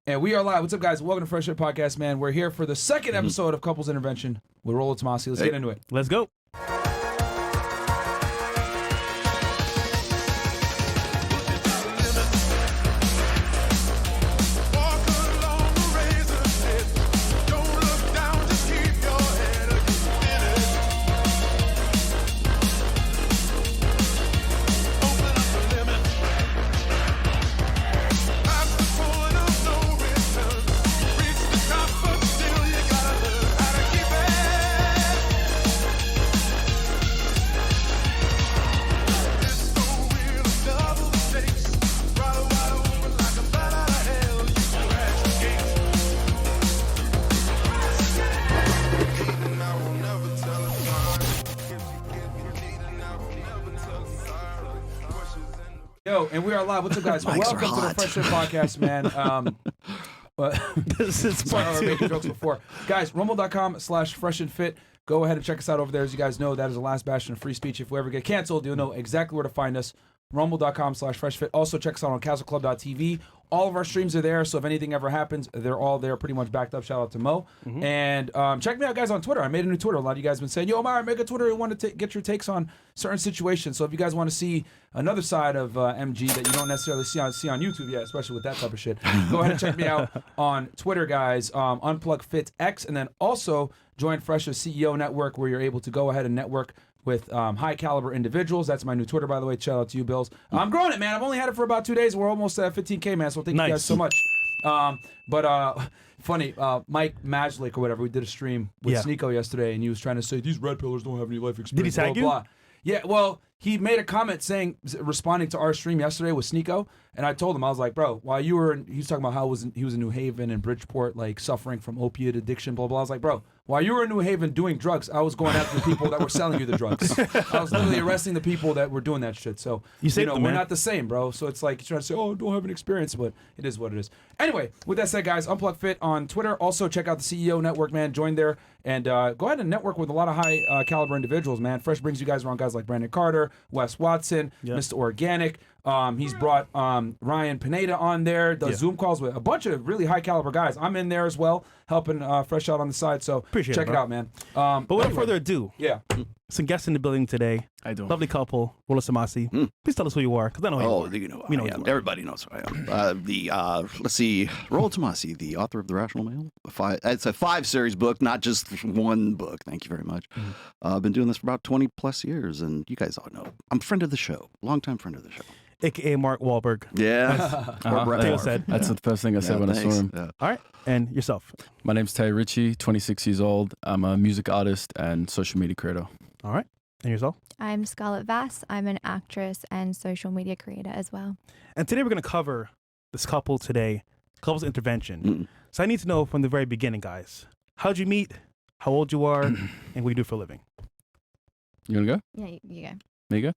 And we are live. What's up, guys? Welcome to Fresh&fit Podcast, man. We're here for the second episode of Couples Intervention with Rollo Tomassi. Let's get into it. Let's go. Yo, and we are live. What's up, guys? Welcome to the Fresh&fit Podcast, man. But This is sorry, part I two. was making jokes before. Guys, rumble.com/Fresh&fit. Go ahead and check us out over there. As you guys know, that is the last bastion of free speech. If we ever get canceled, you'll know exactly where to find us. Rumble.com/Fresh&fit. Also, check us out on castleclub.tv. All of our streams are there, so if anything ever happens, they're all there, pretty much backed up. Shout out to Mo. And check me out, guys, on Twitter. I made a new Twitter. A lot of you guys have been saying, yo, Myron, make a Twitter. You want to get your takes on certain situations. So if you guys want to see another side of MG that you don't necessarily see on YouTube yet, especially with that type of shit, go ahead and check me out on Twitter, guys. UnplugFitX, and then also join Fresh's CEO Network, where you're able to go ahead and network with high caliber individuals. That's my new Twitter, by the way. Shout out to you, Bills. I'm growing it, man. I've only had it for about 2 days. We're almost at 15K, man. So thank you guys so much. Funny, Mike Majlik or whatever, we did a stream with Sneeko yesterday, and he was trying to say these red pillars don't have any life experience. Did he tag you? Blah. Yeah, well, he made a comment responding to our stream yesterday with Sneeko, and I told him, I was like, bro, while you were he was talking about how he was in New Haven and Bridgeport, like suffering from opiate addiction, blah, blah. I was like, bro, while you were in New Haven doing drugs, I was going after the people that were selling you the drugs. I was literally arresting the people that were doing that shit. So, saved them, we're man. not the same, bro. So it's like, you're trying to say, oh, don't have an experience, but it is what it is. Anyway, with that said, guys, Unplug Fit on Twitter. Also, check out the CEO Network, man. Join there and go ahead and network with a lot of high caliber individuals, man. Fresh brings you guys around guys like Brandon Carter, Wes Watson, Mr. Organic. He's brought Ryan Pineda on there, does Zoom calls with a bunch of really high caliber guys. I'm in there as well, helping Fresh out on the side. So check it out, man. But without further ado, some guests in the building today. I do. Lovely couple, Rollo Tomassi. Please tell us who you are, because I know who you are. You know, We know I who am. you are. Everybody knows who I am. Let's see, Rollo Tomassi, the author of The Rational Male. It's a 5-series book, not just one book. Thank you very much. I've been doing this for about 20 plus years, and you guys all know I'm a friend of the show, longtime friend of the show. AKA Mark Wahlberg. Yeah. Taylor said. That's the first thing I said when I saw him. Yeah. All right, and yourself. My name's Tay Ritchie, 26 years old. I'm a music artist and social media creator. All right, and yourself. I'm Scarlett Vass. I'm an actress and social media creator as well. And today we're going to cover this couple today, couples intervention. So I need to know from the very beginning, guys. How'd you meet? How old you are? And what you do for a living? You want to go? Yeah, you go. There you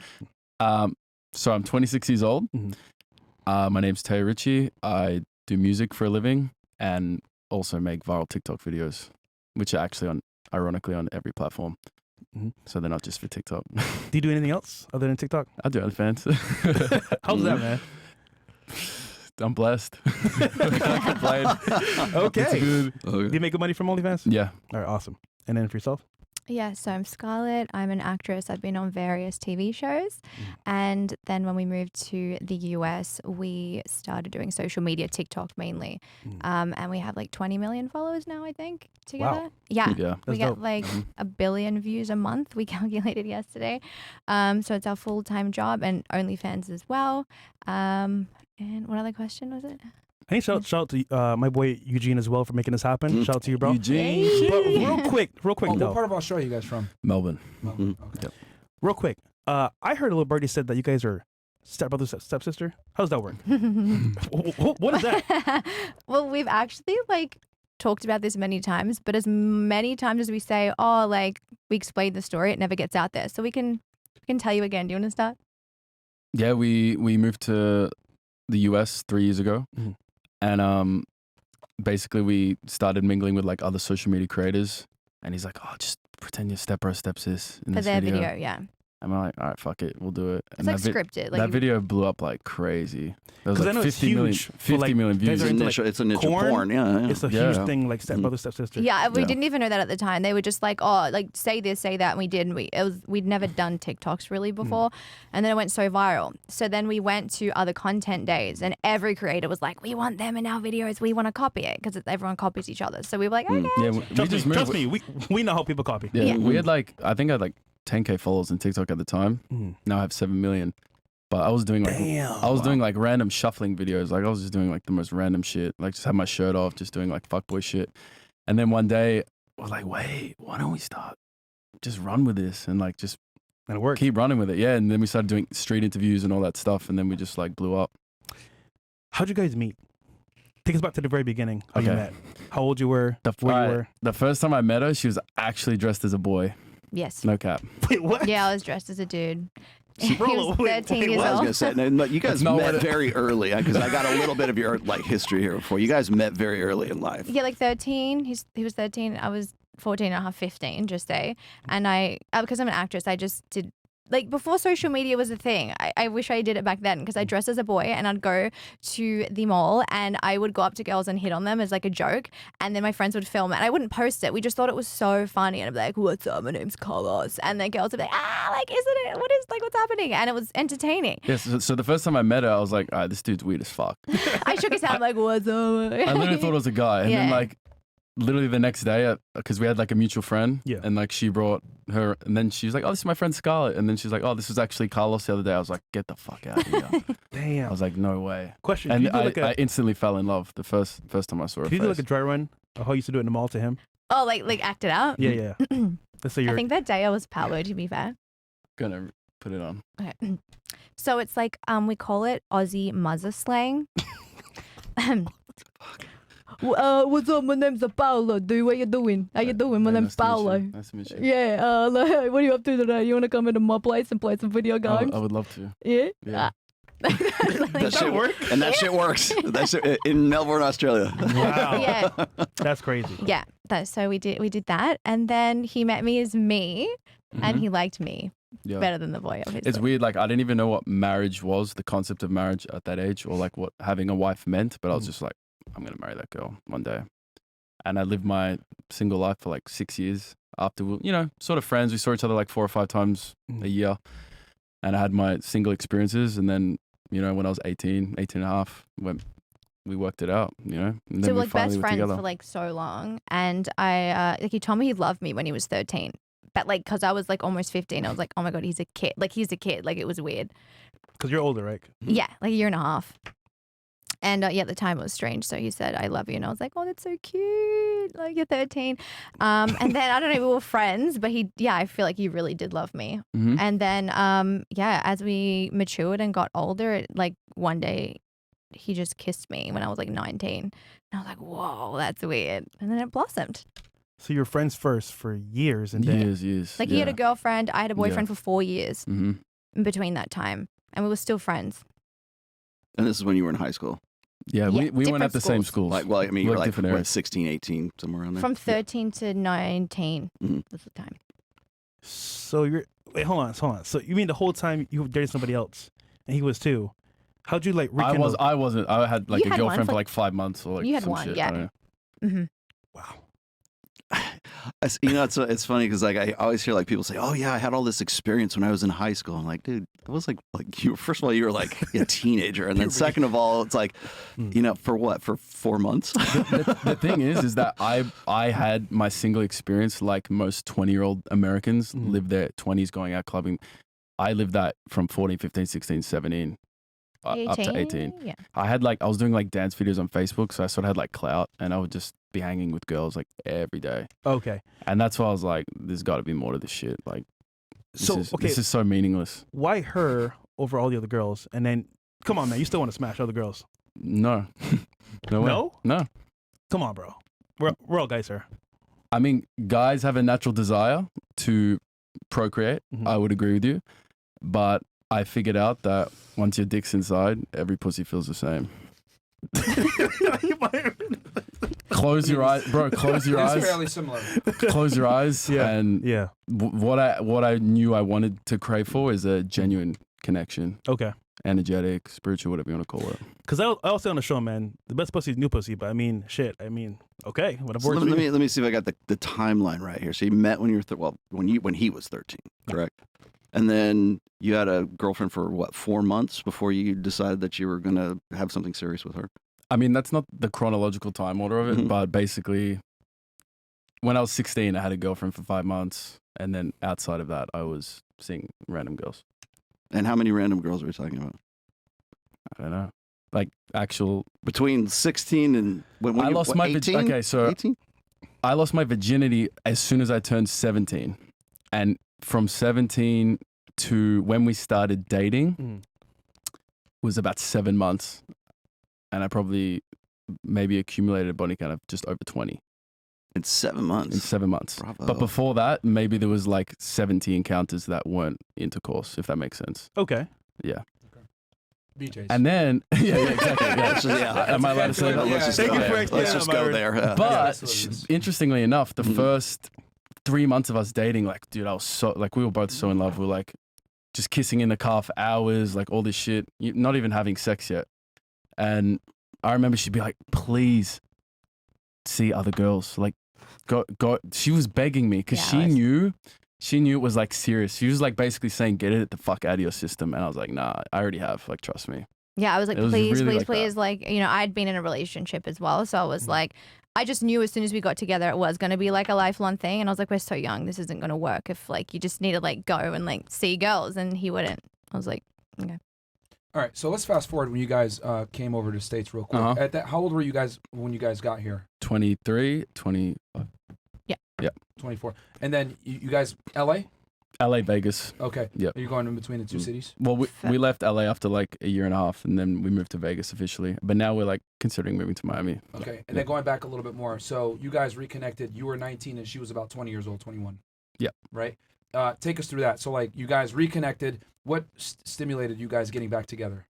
go. So I'm 26 years old. My name's Tay Ritchie. I do music for a living and also make viral TikTok videos, which are actually ironically on every platform. So they're not just for TikTok. Do you do anything else other than TikTok? I do OnlyFans. How's that, man? I'm blessed. I can't complain. Okay. It's good. Do you make good money from OnlyFans? Yeah. All right, awesome. And then for yourself? Yeah, so I'm Scarlett. I'm an actress. I've been on various TV shows. And then when we moved to the US, we started doing social media, TikTok mainly. And we have like 20 million followers now, I think, together. Wow. Yeah. Yeah. We That's get dope. like a billion views a month, we calculated yesterday. So it's our full-time job and OnlyFans as well. And what other question was it? Hey, shout out to my boy Eugene as well for making this happen. Shout out to you, bro. Eugene. But real quick What though. part of Australia are you guys from? Melbourne. Okay. Real quick. I heard a little birdie said that you guys are stepbrother, stepsister. How does that work? What is that? Well, we've actually like talked about this many times, but as many times as we say, oh, like we explained the story, it never gets out there. So we can tell you again. Do you want to start? Yeah, we moved to the US 3 years ago. And basically we started mingling with like other social media creators, and he's like, oh, just pretend you're stepbro, stepsis in For this their video. yeah. And we're like, all right, fuck it, we'll do it. It's And like scripted. Like that video blew up like crazy. There was 'Cause I like know it's 50 million, huge for, 50 like, million guys views. are into, It's initial corn. porn. Yeah. It's a Yeah. huge thing, like stepbrother, stepsister. Yeah, we Yeah. didn't even know that at the time. They were just like, oh, like say this, say that, and we did. And we'd never done TikToks really before, and then it went so viral. So then we went to other content days, and every creator was like, we want them in our videos. We want to copy it because everyone copies each other. So we were like, okay. Yeah, we Trust just me, moved. we know how people copy. Yeah, Yeah. we had like, I think I had like 10K followers on TikTok at the time. Now I have 7 million. But I was doing like doing like random shuffling videos. Like I was just doing like the most random shit. Like just had my shirt off, just doing like fuckboy shit. And then one day I was like, wait, why don't we start? Just run with this and like just And it worked. keep running with it. Yeah. And then we started doing street interviews and all that stuff. And then we just like blew up. How'd you guys meet? Take us back to the very beginning. How you Okay. met? How old you were? Where you were? The first time I met her, she was actually dressed as a boy. Yes. No cap. Wait, what? Yeah, I was dressed as a dude. He Rollo, was wait, 13 wait, years what? I was old. gonna say, no, you guys That's not met what it- very early because I got a little bit of your like history here before. You guys met very early in life. Yeah, like 13. He was 13. I was 14 and a half, 15, just say. And I, because I'm an actress, I just did, like before social media was a thing, I wish I did it back then because I dressed as a boy and I'd go to the mall and I would go up to girls and hit on them as like a joke. And then my friends would film it and I wouldn't post it. We just thought it was so funny. And I'd be like, what's up? My name's Carlos. And then girls would be like, like, isn't it? What is, like, what's happening? And it was entertaining. Yes. So the first time I met her, I was like, all right, this dude's weird as fuck. I shook his hand like, what's up? I literally thought it was a guy. And then Yeah. like literally the next day, because we had like a mutual friend, Yeah. and like she brought her, and then she was like, "Oh, this is my friend Scarlett," and then she's like, "Oh, this was actually Carlos the other day." I was like, "Get the fuck out of here!" I Damn. was like, "No way!" Question. And Did you do like I a, instantly fell in love the first time I saw her did you do face. like a dry run? Or how you used to do it in the mall to him? Oh, like act it out? Yeah, yeah. Let's say I you're. think that day I was Pablo, to be fair. Gonna put it on. Okay. So it's like we call it Aussie muzzer slang. What's up? My name's Paolo. Dude, what you doing? How you doing? My Hey, name's nice to meet Paolo. you. Nice to meet you. Yeah. Like, what are you up to today? You want to come into my place and play some video games? I would love to. Yeah. Yeah. Like, That shit works. And that shit works. That shit in Melbourne, Australia. Wow. yeah. That's crazy. Yeah. So we did that, and then he met me as me, and Mhm. he liked me Yeah. better than the boy. Obviously. It's weird. Like I didn't even know what marriage was, the concept of marriage at that age, or like what having a wife meant. But I was just like, I'm gonna marry that girl one day. And I lived my single life for like 6 years. After sort of friends, we saw each other like 4 or 5 times a year. And I had my single experiences. And then when I was 18 and a half, we worked it out. And So then we're we like finally best were friends together. for like so long, and I like he told me he loved me when he was 13, but like because I was like almost 15, I was like, oh my god, he's a kid. Like it was weird. Because you're older, right? Yeah, like a year and a half. And yeah, at the time it was strange. So he said, "I love you," and I was like, "Oh, that's so cute." Like you're 13. And then I don't know, we were friends, but I feel like he really did love me. Mhm. And then as we matured and got older, like one day he just kissed me when I was like 19. And I was like, whoa, that's weird. And then it blossomed. So you're friends first for years, and then Years. Like he had a girlfriend, I had a boyfriend for 4 years hmm in between that time. And we were still friends. And this is when you were in high school. Yeah, Yeah, we went different at the same schools. schools. Like, I mean, you Like were like different what, areas. 16, 18, somewhere around there. From 13 to 19 Mhm. was the time. so you're. Wait, hold on. So you mean the whole time you were dating somebody else, and he was too? How'd you like rekindle? I wasn't. I had like You a had one girlfriend for, for like 5 months or like You had some one, shit. yeah. I don't know. Hmm. Wow. It's funny because like I always hear like people say, "Oh yeah, I had all this experience when I was in high school." I'm like, dude, it was like you. First of all, you were like a teenager, and then second of all, it's like, for what? For 4 months? The thing is that I had my single experience like most 20-year-old Americans live their 20s going out clubbing. I lived that from 14, 15, 16, 17 up to 18. Yeah. I was doing like dance videos on Facebook, so I sort of had like clout, and I would just be hanging with girls like every day. Okay. And that's why I was like, there's got to be more to this shit. Like, this is so meaningless. Why her over all the other girls? And then, come on, man, you still want to smash other girls? No. No way. No? No. Come on, bro. We're all guys here. I mean, guys have a natural desire to procreate. Mhm. I would agree with you. But I figured out that once your dick's inside, every pussy feels the same. Close your eyes, bro. Close your It's eyes. fairly similar. Close your eyes. And Yeah. what I knew I wanted to crave for is a genuine connection, Okay. energetic, spiritual, whatever you want to call it. Because I'll say on the show, man, the best pussy is new pussy. But I mean, shit. I mean, okay. Whatever So works let for you. me see if I got the timeline right here. So you met when you were when he was 13, correct? And then you had a girlfriend for what, 4 months before you decided that you were gonna have something serious with her. I mean, that's not the chronological time order of it, Mhm. but basically, when I was 16, I had a girlfriend for 5 months, and then outside of that, I was seeing random girls. And how many random girls are we talking about? I don't know, like actual. Between 16 and when I you, lost what, my 18? okay, so 18? I lost my virginity as soon as I turned 17, and from 17 to when we started dating Mm. was about 7 months, and I probably maybe accumulated a body count of just over 20 In 7 in months. 7 months. Bravo. But before that, maybe there was like 70 encounters that weren't intercourse, if that makes sense. Okay. Yeah. BJ's. And then, yeah, exactly. Yeah. Am I allowed to say that? Yeah, Let's just thank go you there. for Let's explaining just that, go Myron. there. But that's what it is. interestingly enough, the Mhm. first 3 months of us dating, like, dude, I was so, like, we were both so in love. We were like just kissing in the car for hours, like all this shit, not even having sex yet. And I remember she'd be like, please see other girls. Like, go. She was begging me because Yeah, she knew it was like serious. She was like basically saying, get it the fuck out of your system. And I was like, nah, I already have. Like, trust me. Yeah, I was like, It was please, really please, like that. please. Like, you know, I'd been in a relationship as well. So I was like, I just knew as soon as we got together, it was going to be like a lifelong thing. And I was like, we're so young. This isn't going to work if like you just need to like go and like see girls. And he wouldn't. I was like, okay. All right, so let's fast forward when you guys came over to the States real quick. Uh-huh. At that, how old were you guys when you guys got here? 23, 20, 24. And then you guys, LA? LA, Vegas. Okay. Yep. Are you going in between the two Mm. cities? Well, we left LA after like a year and a half, and then we moved to Vegas officially. But now we're like considering moving to Miami. Okay. And then going back a little bit more. So you guys reconnected. You were 19 and she was about 20 years old, 21. Yep. Right? Take us through that. So like you guys reconnected. What stimulated you guys getting back together?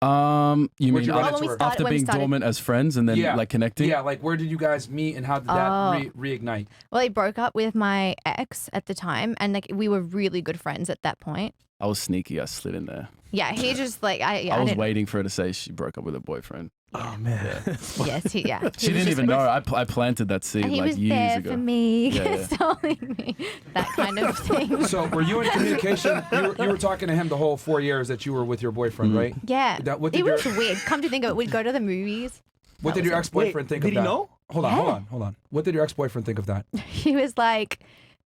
You Where'd mean you run Oh, into when we her? started- after when we being started- dormant as friends and then Yeah. like connecting? Yeah, like where did you guys meet and how did that Oh. reignite? Well, I broke up with my ex at the time. And like we were really good friends at that point. I was sneaky. I slid in there. Yeah, he just like, I was didn't- waiting for her to say she broke up with her boyfriend. Oh man. Yes, yeah. He She was didn't just even know. I planted that seed And he like was years there ago. for me, Yeah, yeah. consoling me, that kind of thing. So were you in communication? You were talking to him the whole 4 years that you were with your boyfriend, Mhm. right? Yeah, What it did your was weird. Come to think of it, we'd go to the movies. What That did your was ex-boyfriend think Did of he that? know? Hold Yeah. on. What did your ex-boyfriend think of that? He was like,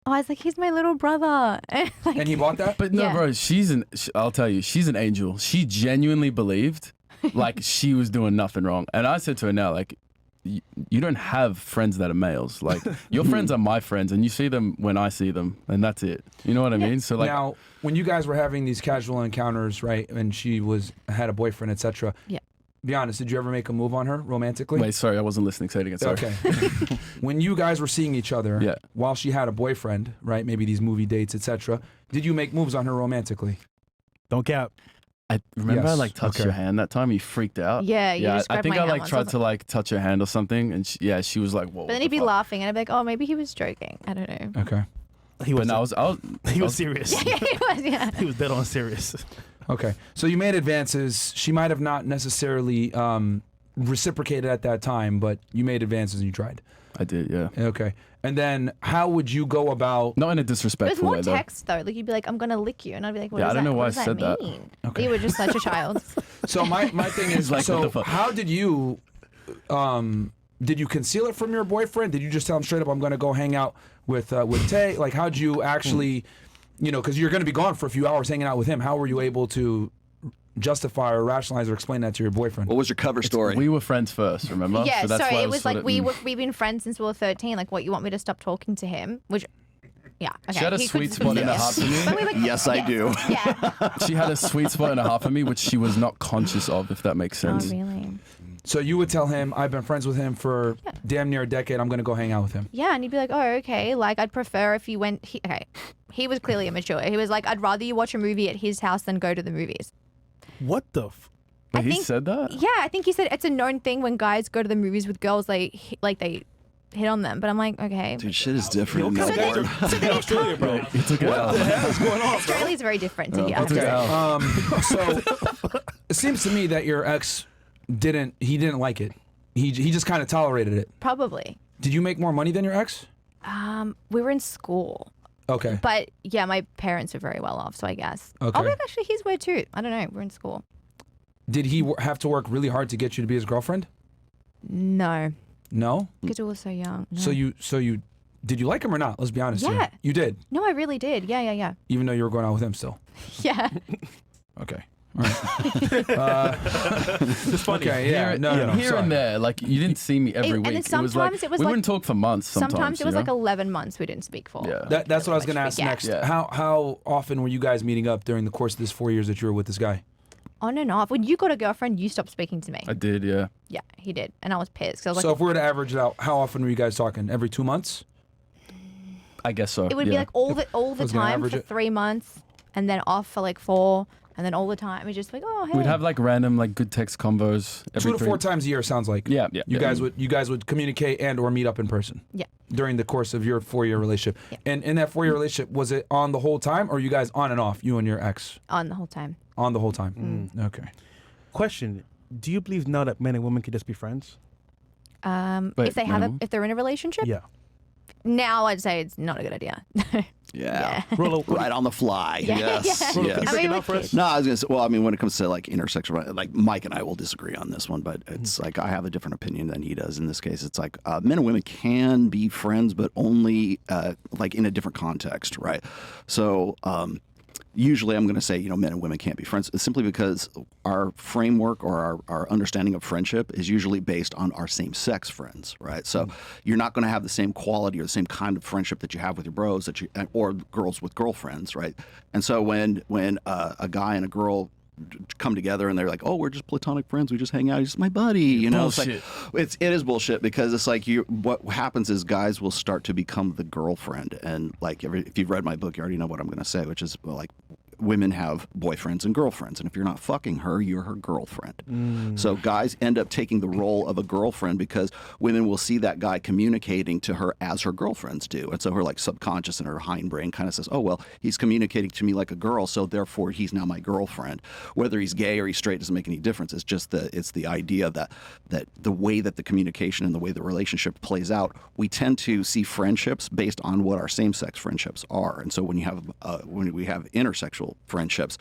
"Oh, I was like, he's my little brother." Like, And he bought that? But no, Yeah. bro, I'll tell you, she's an angel. She genuinely believed like she was doing nothing wrong. And I said to her now, like, you don't have friends that are males. Like, your friends are my friends, and you see them when I see them, and that's it. You know what I mean? So, like, Now, when you guys were having these casual encounters, right, and she had a boyfriend, etc. Yeah. Be honest, did you ever make a move on her romantically? wait, sorry, I wasn't listening. Say it again. Sorry. Okay. When you guys were seeing each other, Yeah. while she had a boyfriend, right, maybe these movie dates, etc. Did you make moves on her romantically? Don't cap. I remember I Yes, like touched okay. her hand that time. You freaked out. yeah, you just I grabbed think my I hand like once. I tried was to like- like touch her hand or something, and she was like, "Whoa." But then he'd be laughing, and I'd be like, "Oh, maybe he was joking." I don't know. Okay. He But was. no, I was he was serious. Yeah, he was. Yeah. He was dead on serious. Okay. So you made advances. She might have not necessarily reciprocated at that time, but you made advances and you tried. I did, yeah. Okay. And then how would you go about? Not in a It was disrespectful more way, though. text though. Like you'd be like, "I'm gonna lick you," and I'd be like, "What Yeah, I does don't that, know why what does I said that. mean?" Okay. You were just such a child. So my thing is, Like, what the fuck? how did you conceal it from your boyfriend? Did you just tell him straight up, I'm going to go hang out with Tay? Like, how'd you actually, because you're going to be gone for a few hours hanging out with him. How were you able to justify or rationalize or explain that to your boyfriend? What was your cover story? We were friends first, remember? Yeah, that's so why it was sort like of- we've been friends since we were 13. Like, what, you want me to stop talking to him? Which, yeah, okay. She had a he could sweet spot in her yes. heart for me. But we were- Yes, I do. Yeah. She had a sweet spot in a half of me, which she was not conscious of, if that makes Oh, sense. really? So you would tell him, I've been friends with him for damn near a decade. I'm going to go hang out with him. Yeah, and he'd be like, "Oh, okay. Like, I'd prefer if you went." Okay, he was clearly immature. He was like, "I'd rather you watch a movie at his house than go to the movies." What the? But he think- said that? Yeah, I think he said it's a known thing when guys go to the movies with girls, they hit on them. But I'm like, okay. Dude, shit is different. in So Melbourne. in Australia, bro. He took it out. What's going on, bro? Australia's very different to here. I have He to took it say. out. So it seems to me that your ex didn't like it. He just kind of tolerated it. Probably. Did you make more money than your ex? We were in school. Okay. But yeah, my parents were very well off, so I guess. Okay. Oh, actually, he's weird too. I don't know. We're in school. Did he have to work really hard to get you to be his girlfriend? No, No. because we were so young. No. So you did you like him or not? Let's be honest. here. Yeah. You did, No, I really did. Yeah. even though you were going out with him still. Yeah. Okay. All right. It's funny. Okay. Yeah. Here, No. here sorry. and there, like you didn't see me every And week. then sometimes it was we like- wouldn't talk for months. Sometimes it was you like know? 11 months we didn't speak for. Yeah. That's what I was going to ask Yeah. next. Yeah. How often were you guys meeting up during the course of this 4 years that you were with this guy? On and off. When you got a girlfriend, you stopped speaking to me. I did, yeah. Yeah, he did. And I was pissed. 'Cause I was So like, if we were to average it out, how often were you guys talking? Every 2 months? I guess so. it would be yeah. like all the was gonna time average for it. 3 months and then off for like 4 and then all the time. It's just like, oh, hey. We'd have like random like good text convos. Every 2 to 4 times a year sounds like. Yeah, yeah. You yeah. guys would communicate and or meet up in person. Yeah. During the course of your 4-year relationship. Yeah. And in that 4-year relationship, was it on the whole time or you guys on and off, you and your ex? On the whole time. On the whole time. Okay. Question: do you believe now that men and women can just be friends? Wait, If they have if they're in a relationship, Yeah. now I'd say it's not a good idea. Yeah. Rollo, Right on the fly. Yeah, Yes. yeah. Rollo, yes. can you I break mean, it we out for us? No, I was gonna say. Well, I mean, when it comes to like intersexual, like Mike and I will disagree on this one, but it's like I have a different opinion than he does in this case. It's like men and women can be friends, but only like in a different context, right? So. Usually I'm going to say, men and women can't be friends. It's simply because our framework or our understanding of friendship is usually based on our same-sex friends, right? So you're not going to have the same quality or the same kind of friendship that you have with your bros or girls with girlfriends, right? And so when a guy and a girl come together and they're like, oh, we're just platonic friends, we just hang out, he's just my buddy, Bullshit. It is bullshit because it's like what happens is guys will start to become the girlfriend, and like if you've read my book, you already know what I'm going to say, which is like women have boyfriends and girlfriends, and if you're not fucking her, you're her girlfriend. So guys end up taking the role of a girlfriend because women will see that guy communicating to her as her girlfriends do, and so her like subconscious and her hindbrain kind of says, oh well, he's communicating to me like a girl, so therefore he's now my girlfriend. Whether he's gay or he's straight doesn't make any difference. It's just the idea that the way that the communication and the way the relationship plays out, we tend to see friendships based on what our same-sex friendships are, and so when we have intersexual friendships,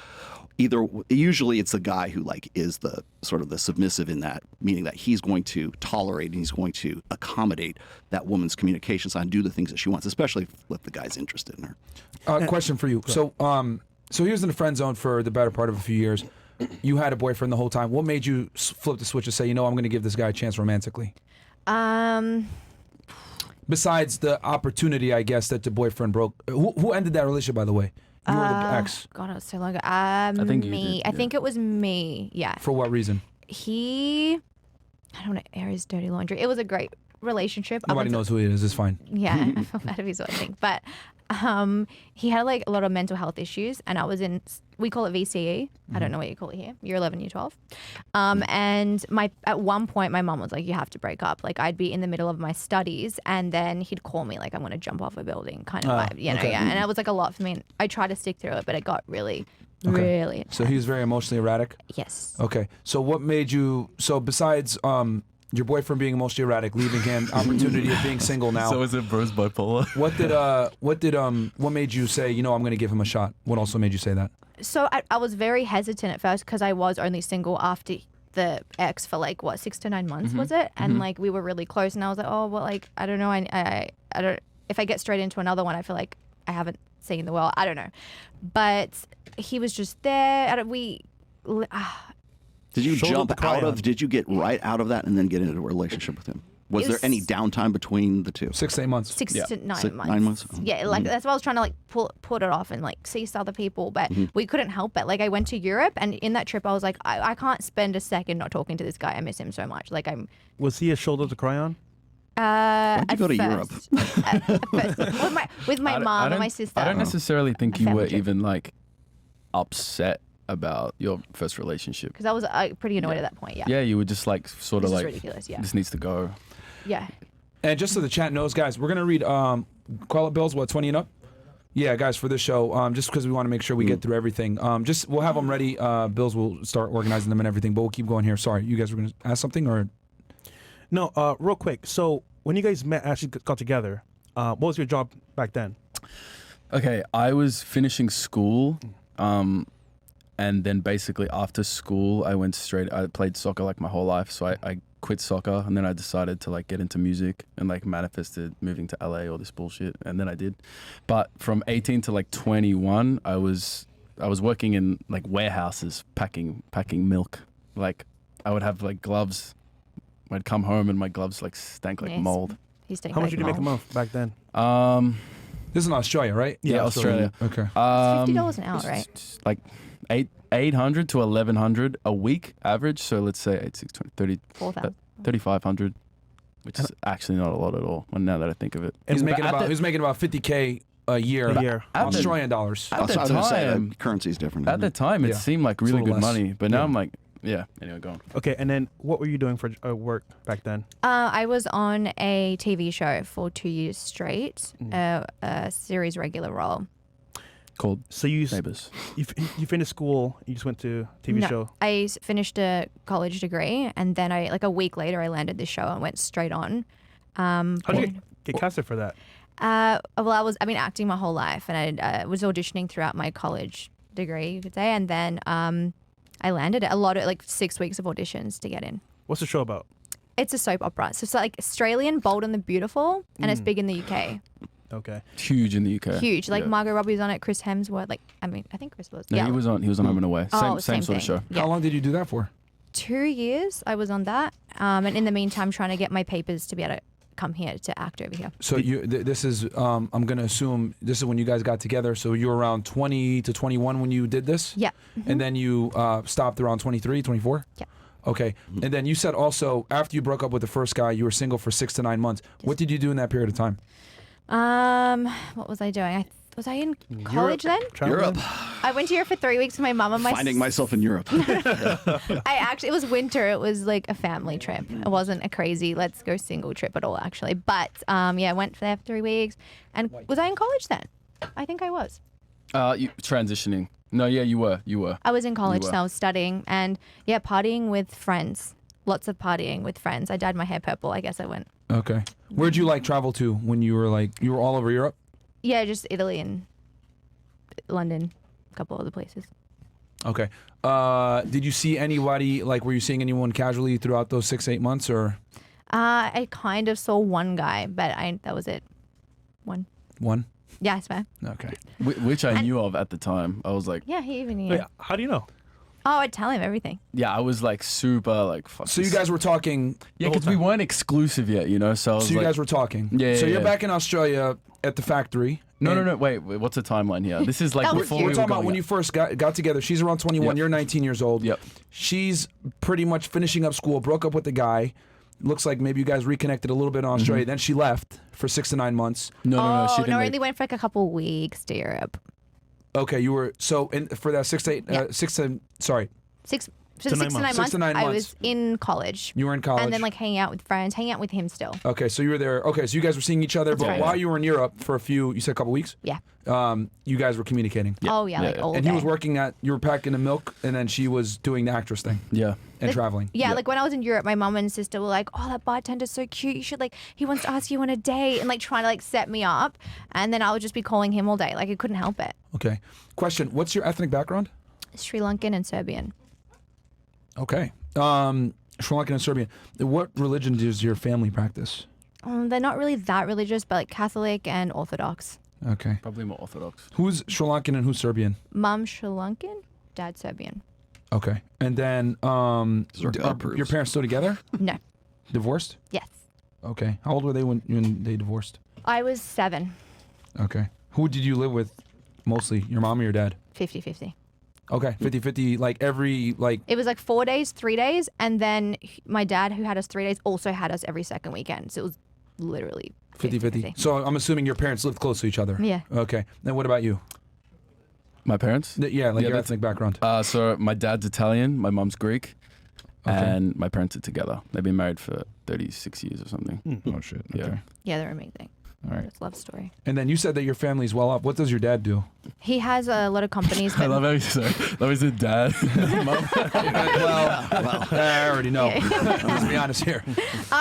usually it's the guy who like is the sort of the submissive in that, meaning that he's going to tolerate and he's going to accommodate that woman's communication style and do the things that she wants, especially if the guy's interested in her. Question for you. So he was in the friend zone for the better part of a few years. You had a boyfriend the whole time. What made you flip the switch and say, I'm going to give this guy a chance romantically? Besides the opportunity, I guess, that the boyfriend broke. Who ended that relationship, by the way? You or the ex? God, it was so long ago. think you Me. did, I yeah. think it was me. Yeah. For what reason? I don't want to air his dirty laundry. It was a great relationship. Nobody knows who he is. It's fine. Yeah, I feel bad if he's watching. But he had like a lot of mental health issues, and I was in, we call it VCE. I don't know what you call it here. Year 11, year 12. And at one point, my mom was like, you have to break up. Like I'd be in the middle of my studies, and then he'd call me like, I'm going to jump off a building kind of vibe, okay. yeah. And it was like a lot for me. I tried to stick through it, but it got really, really So he was very emotionally erratic? Yes. Okay. So what made you, besides your boyfriend being emotionally erratic, leaving him, opportunity of being single now, So is it bros bipolar? what made you say, I'm going to give him a shot? What also made you say that? So I was very hesitant at first because I was only single after the ex for like 6 to 9 months was it, and like we were really close, and I was like, oh well, like I don't know, I don't, if I get straight into another one, I feel like I haven't seen the world. I don't know, but he was just there. Did you Shoulder jump to cry out on. of? Did you get right out of that and then get into a relationship with him? Was It there was- any downtime between the two? 6 to 8 months. 6 Yeah. to 9 6, months. 9 months? Yeah, like that's why I was trying to like put it off and like see other people, but we couldn't help it. Like I went to Europe, and in that trip I was like, I can't spend a second not talking to this guy. I miss him so much. Like I'm. Was he a shoulder to cry on? Why'd you At go to Europe? first. At first. With my mom and my sister. I don't necessarily think A you family were trip. even like upset about your first relationship. Because I was pretty annoyed at that point. Yeah. Yeah, you were just like sort This of is like, ridiculous. Yeah. this needs to go. Yeah. And just so the chat knows, guys, we're gonna read call it bills. What, 20 and up? Yeah, guys, for this show, just because we want to make sure we get through everything. Just we'll have them ready. Bills will start organizing them and everything, but we'll keep going here. Sorry, you guys were gonna ask something or? No, real quick. So when you guys met, actually got together, what was your job back then? Okay, I was finishing school, and then basically after school, I played soccer like my whole life, so I quit soccer, and then I decided to like get into music and like manifested moving to LA, all this bullshit, and then I did. But from 18 to like 21, I was working in like warehouses packing milk. Like I would have like gloves. I'd come home and my gloves like stank like Nice. mold. He's taking How much did you make a month back then? This is in Australia, right? Yeah, Australia. Okay. $50 an hour, right? Like 800 to 1100 a week average. So let's say 8, 6, 20, 30, 4,000. 3,500, which is actually not a lot at all. Now that I think of it, He's making at about the- 50K a year, A year. at the- Australian dollars. At I was the going to say time, that currency's different. at the time, it Yeah. seemed like It's a really little good less. money, but now Yeah. I'm like, yeah. Anyway, go on. Okay, and then what were you doing for work back then? I was on a TV show for 2 years straight, Mm. a series regular role. Called So you Neighbours. you finished school, you just went to TV No, show. I finished a college degree, and then a week later, I landed this show and went straight on. How did you get casted for that? Well, I've been acting my whole life, and I was auditioning throughout my college degree, you could say, and then I landed a lot of 6 weeks of auditions to get in. What's the show about? It's a soap opera, so it's like Australian, Bold and the Beautiful, and it's big in the UK. Okay. Huge in the UK. Huge, like Yeah. Margot Robbie's on it, Chris Hemsworth. I think Chris was. No, yeah, he was on Home and Away. Oh, Same sort of thing. show. Yeah. How long did you do that for? 2 years I was on that, and in the meantime, trying to get my papers to be able to come here to act over here. So this is I'm gonna assume this is when you guys got together. So you were around 20 to 21 when you did this, Yeah. and then you stopped around 23, 24. Yeah. Okay, and then you said also after you broke up with the first guy, you were single for 6 to 9 months. What did you do in that period of time? What was I doing? Was I in college then? Europe. I went to Europe for 3 weeks with my mum and my Finding myself in Europe. it was winter. It was like a family trip. It wasn't a crazy let's go single trip at all, actually. But I went there for 3 weeks. And was I in college then? I think I was. You transitioning. No, yeah, you were. I was in college, were. so I was studying and partying with friends. Lots of partying with friends. I dyed my hair purple. I guess I went. Okay, where'd you travel to when you were all over Europe? Yeah, just Italy and London, a couple other places. Okay. Did you see anybody, were you seeing anyone casually throughout those 6-8 months, or? I kind of saw one guy, but that was it. One. Yeah, I swear. Okay. Which I knew of at the time. I was like, Yeah, he even knew. Wait, how do you know? Oh, I'd tell him everything. yeah, I was like super fuck. So you this. guys were talking. Yeah, because we weren't exclusive yet, So I was So you like, guys were talking. Yeah, So yeah, you're yeah. back in Australia at the factory. no, and wait, what's the timeline here? This is like That was before you. We're we were talking about going when out. you first got together. She's around 21. Yep. You're 19 years old. Yep. She's pretty much finishing up school. Broke up with the guy. Looks like maybe you guys reconnected a little bit in Australia. Then she left for 6 to 9 months. No, she didn't. I leave. only went for a couple weeks to Europe. Okay, you were for that 6 to 8, Yeah. 6 to sorry, Six to to 9 9 months. months. 6 to 9 I months. was in college. you were in college. And then hanging out with friends, hanging out with him still. Okay, so you were there. Okay, so you guys were seeing each other, but right. while you were in Europe for you said a couple weeks. Yeah. You guys were communicating. Oh yeah, Yeah, yeah. all And day. he was working you were packing the milk, and then she was doing the actress thing Yeah. and Like- traveling. Yeah, Yeah. like when I was in Europe, my mom and sister were like, "Oh, that bartender's so cute. You should he wants to ask you on a date," and trying to set me up. And then I would just be calling him all day. I couldn't help it. Okay. Question: what's your ethnic background? Sri Lankan and Serbian. Okay. Sri Lankan and Serbian. What religion does your family practice? They're not really that religious, but Catholic and Orthodox. Okay. Probably more orthodox. Who's Sri Lankan and who's Serbian? Mom Sri Lankan, dad Serbian. Okay. And then Those are are God proofs. your parents still together? No. Divorced? Yes. Okay. How old were they when they divorced? I was 7, Okay. Who did you live with mostly? Your mom or your dad? 50-50. Okay. 50-50, every It was 4 days, 3 days, and then my dad, who had us 3 days, also had us every second weekend. So it was literally 50-50. So I'm assuming your parents lived close to each other. Yeah. Okay. Then what about you? My parents? Yeah, like your that's- ethnic background. So my dad's Italian, my mom's Greek, Okay. and my parents are together. They've been married for 36 years or something. Oh shit. Yeah. Okay. Yeah, they're amazing. All right. It's a love story. And then you said that your family's well off. What does your dad do? He has a lot of companies. I But love how you said dad. Mom. well, I already know. Let's be honest here.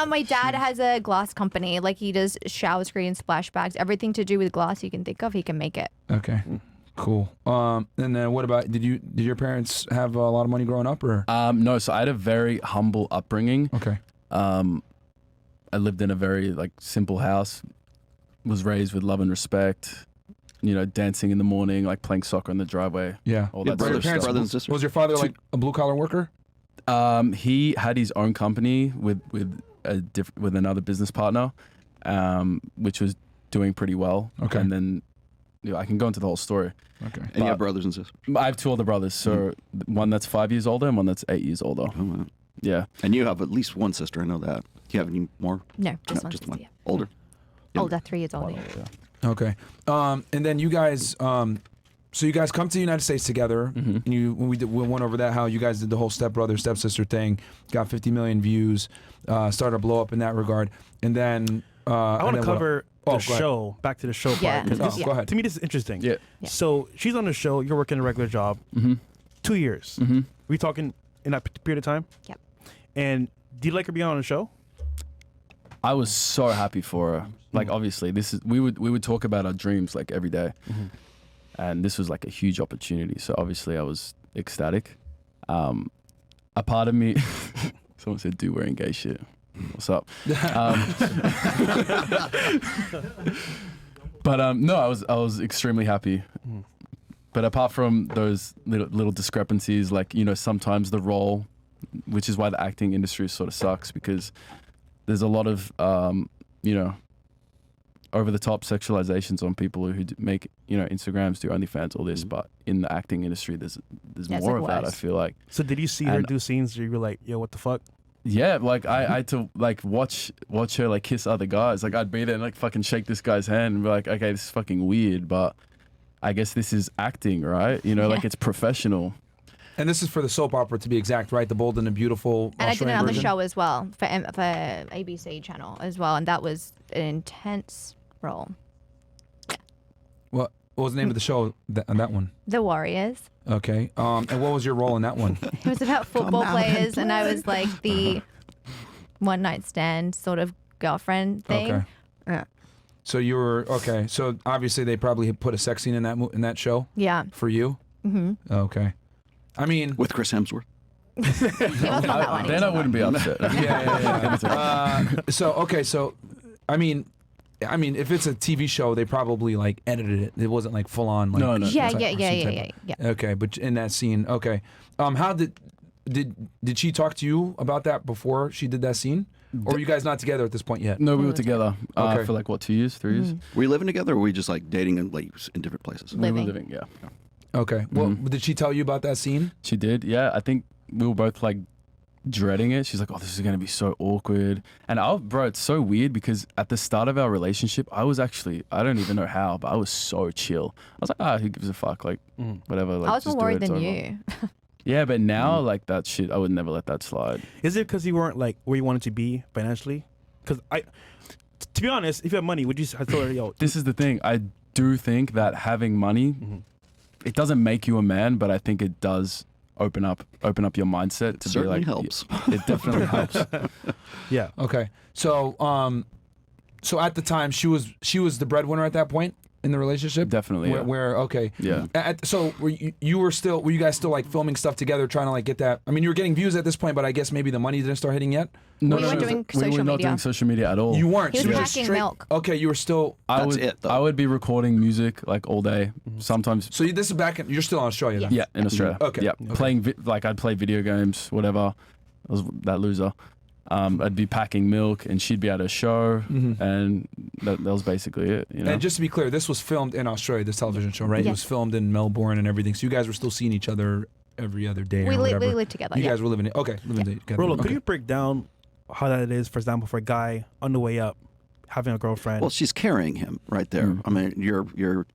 My dad has a glass company. Like he does shower screens, splashbacks, everything to do with glass you can think of. He can make it. Okay. Cool. And then what about did your parents have a lot of money growing up or? No, so I had a very humble upbringing. Okay. I lived in a very like simple house. Was raised with love and respect. You know, dancing in the morning, like playing soccer in the driveway. Yeah. All Your that sort of brothers, stuff. brothers and sisters. Was your father like a blue collar worker? He had his own company with another business partner, which was doing pretty well. Okay. And then I can go into the whole story. Okay. And you have brothers and sisters. I have 2 older brothers, so one that's 5 years older and one that's 8 years older. Oh, wow. Yeah. And you have at least one sister. I know that. Do you have any more? No, just No, one. just one. Yeah. Older. Yeah. Older, 3 years older. Okay. And then you guys, so you guys come to the United States together, and when we went over that, how you guys did the whole stepbrother, stepsister thing, got 50 million views, started to blow up in that regard, and then I want to cover Oh, the go ahead. show, back to the show Yeah. part. 'cause Oh, this- go ahead. To me, this is interesting. Yeah. Yeah. So she's on the show. You're working a regular job. 2 years. We talking in that period of time? Yep. And do you like her being on the show? I was so happy for her. Like obviously, this is we would talk about our dreams like every day. And this was like a huge opportunity. So obviously, I was ecstatic. A part of me, someone said, "Do wearing gay shit." What's up? But no, I was extremely happy. But apart from those little discrepancies, like sometimes the role, which is why the acting industry sort of sucks because there's a lot of over the top sexualizations on people who make Instagrams, do OnlyFans, all this. But in the acting industry, there's That's more like of that. I worse. feel like. So did you see her And- do scenes where you were like, yo, what the fuck? Yeah, like I had to like watch her like kiss other guys. Like I'd be there and like fucking shake this guy's hand and be like, okay, this is fucking weird, but I guess this is acting, right? Like it's professional. And this is for the soap opera to be exact, right? The Bold and the Beautiful. And I did it Australian on the version? show as well for ABC channel as well, and that was an intense role. What was the name of the show on that one? The Warriors. Okay. And what was your role in that one? It was about football players, and I was like the one night stand sort of girlfriend thing. Okay. Yeah. So you were okay. So obviously they probably had put a sex scene in that show Yeah. for you. Okay. I mean, With Chris Hemsworth. He wasn't on that one. Then I wouldn't be upset. yeah. So I mean, if it's a TV show, they probably like edited it. It wasn't like full on. Like, No. Yeah, some type of- Okay, but in that scene, okay. How did she talk to you about that before she did that scene, or were you guys not together at this point yet? No, we were together Okay. for like what, 2 years, 3 years? Were you living together, or were we just like dating in different places? We were Living. living, yeah. Okay. Well, did she tell you about that scene? She did, yeah. I think we were both like dreading it. She's like, "Oh, this is gonna be so awkward." And bro, it's so weird because at the start of our relationship, I was actually, I don't even know how, but I was so chill. I was like, who gives a fuck? Like, whatever. Like, I was just more do worried it, it's than over. you. Yeah, but now like that shit, I would never let that slide. Is it because you weren't like where you wanted to be financially? Because to be honest, if you have money, would you have told her, yo, This is the thing. I do think that having money, it doesn't make you a man, but I think it does open up your mindset to Certainly be like, helps. It definitely helps. yeah. Okay. So so at the time she was the breadwinner at that point in the relationship. Definitely. Yeah. Where okay. Yeah. So were you guys still like filming stuff together, trying to like get that? I mean, you were getting views at this point, but I guess maybe the money didn't start hitting yet. No, We weren't doing we social were not media. doing social media at all. You weren't. He was so you were just packing straight- milk. Okay, you were still. That's it, though. I would be recording music like all day. Sometimes, So this is back. You're still in Australia. Then? yeah, in Australia. Okay. Yeah, Okay. playing like I'd play video games, whatever. I was that loser. I'd be packing milk, and she'd be at a show, and that was basically it. You know. And just to be clear, this was filmed in Australia. This television show, right? It Yes. was filmed in Melbourne and everything. So you guys were still seeing each other every other day We or whatever. live together. You Yeah. guys were living together. Rollo, Okay. could you break down how that is, for example, for a guy on the way up, having a girlfriend. Well, she's carrying him right there. I mean, you're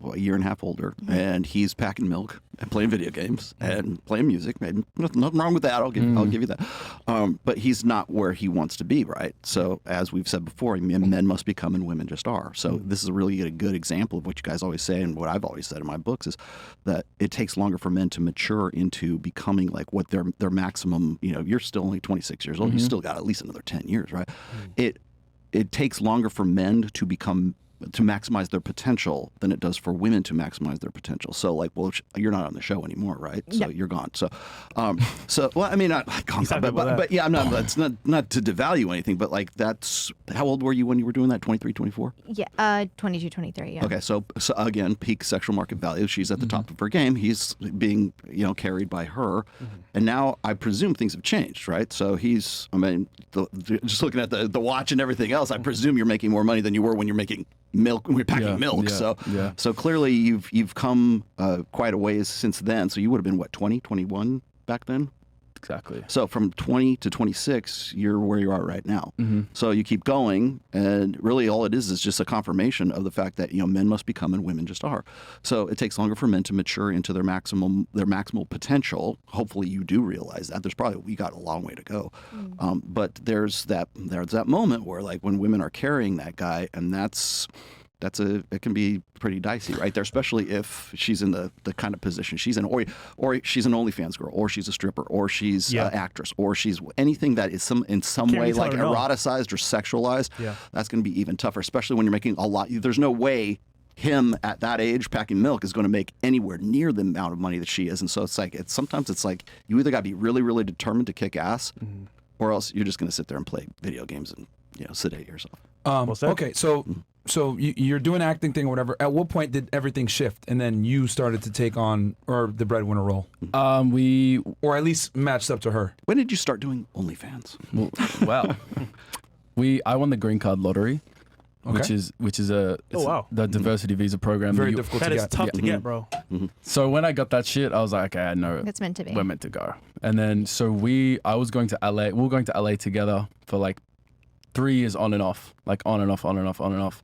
a year and a half older, and he's packing milk and playing video games and playing music. And nothing wrong with that. I'll give you that. But he's not where he wants to be, right? So as we've said before, men must become and women just are. So this is really a good example of what you guys always say, and what I've always said in my books is that it takes longer for men to mature into becoming like what their maximum. You know, you're still only 26 years old. You still got at least another 10 years, right? It takes longer for men to maximize their potential than it does for women to maximize their potential. So, like, well, you're not on the show anymore, right? So you're gone. So, well, I mean, not gone, but yeah, I'm not. That's not to devalue anything, but like, that's how old were you when you were doing that? 23, 24? Yeah, 22, 23. Yeah. Okay, so again, peak sexual market value. She's at the top of her game. He's being, carried by her, and now I presume things have changed, right? So he's, I mean, just looking at the watch and everything else, I presume you're making more money than you were when you're making milk, when you're packing milk. So clearly you've come quite a ways since then. So you would have been what, 20, 21 back then? Exactly. So from 20 to 26, you're where you are right now. So you keep going, and really all it is just a confirmation of the fact that men must become and women just are. So it takes longer for men to mature into their maximal potential. Hopefully you do realize that. We got a long way to go. But there's that moment where, like, when women are carrying that guy, and it can be pretty dicey right there, especially if she's in the kind of position she's in, or she's an OnlyFans girl, or she's a stripper, or she's an actress, or she's anything that is in some way like eroticized or sexualized. That's going to be even tougher, especially when you're making a lot. There's no way him at that age packing milk is going to make anywhere near the amount of money that she is. And so sometimes it's like you either got to be really, really determined to kick ass, or else you're just going to sit there and play video games and sedate yourself. Okay, so you're doing acting thing or whatever. At what point did everything shift, and then you started to take on the breadwinner role? Or at least matched up to her. When did you start doing OnlyFans? Well, I won the green card lottery, which is the diversity visa program. Very difficult to get. That is tough to get, bro. So when I got that shit, I was like, okay, I know It's meant to be. we're meant to go. And then I was going to LA. We were going to LA together for like 3 years on and off, like on and off, on and off, on and off.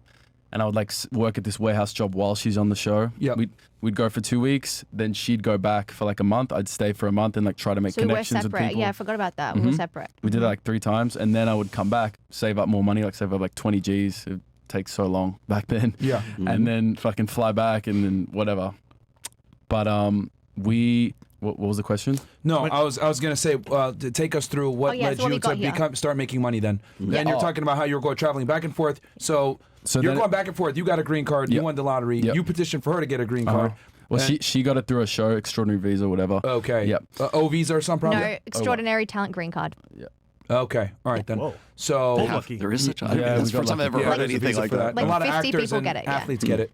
And I would like work at this warehouse job while she's on the show. Yeah, we'd go for 2 weeks, then she'd go back for like a month. I'd stay for a month and like try to make connections with people. Yeah, I forgot about that. We were separate. We did it like 3 times, and then I would come back, save up more money, save up like 20 G's. It takes so long back then. Yeah, and then fucking fly back and then whatever. But what was the question? No, I was gonna say to take us through what led you to start making money. Then you're talking about how you were going traveling back and forth. So you're going back and forth. You got a green card. You won the lottery. You petitioned for her to get a green card. Well, she got it through a show, extraordinary visa, whatever. Okay. Yep. O visa or some problem. No, extraordinary talent green card. Yeah. Okay. All right then. Whoa. So Lucky. There is such a. Yeah, that's the first time I've ever heard there's a anything visa like for that. Like a lot of 50 actors people and get it, yeah. athletes get it.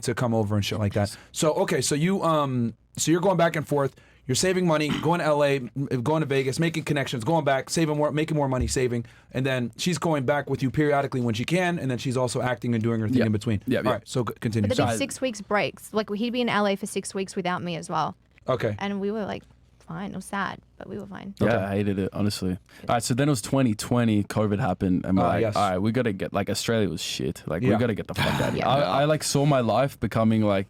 To come over and shit like that. So okay, so you're going back and forth. You're saving money, going to LA, going to Vegas, making connections, going back, saving more, making more money, saving, and then she's going back with you periodically when she can, and then she's also acting and doing her thing in between. Yeah. All right, so continue. But there'd be 6 weeks breaks. Like he'd be in LA for 6 weeks without me as well. Okay. And we were like fine. It was sad, but we were fine. Yeah, I hated it, honestly. All right, so then it was 2020, COVID happened, and we're like, yes. all right, we got to get, like, Australia was shit. Like, we got to get the fuck out of here. Yeah. I like, saw my life becoming, like,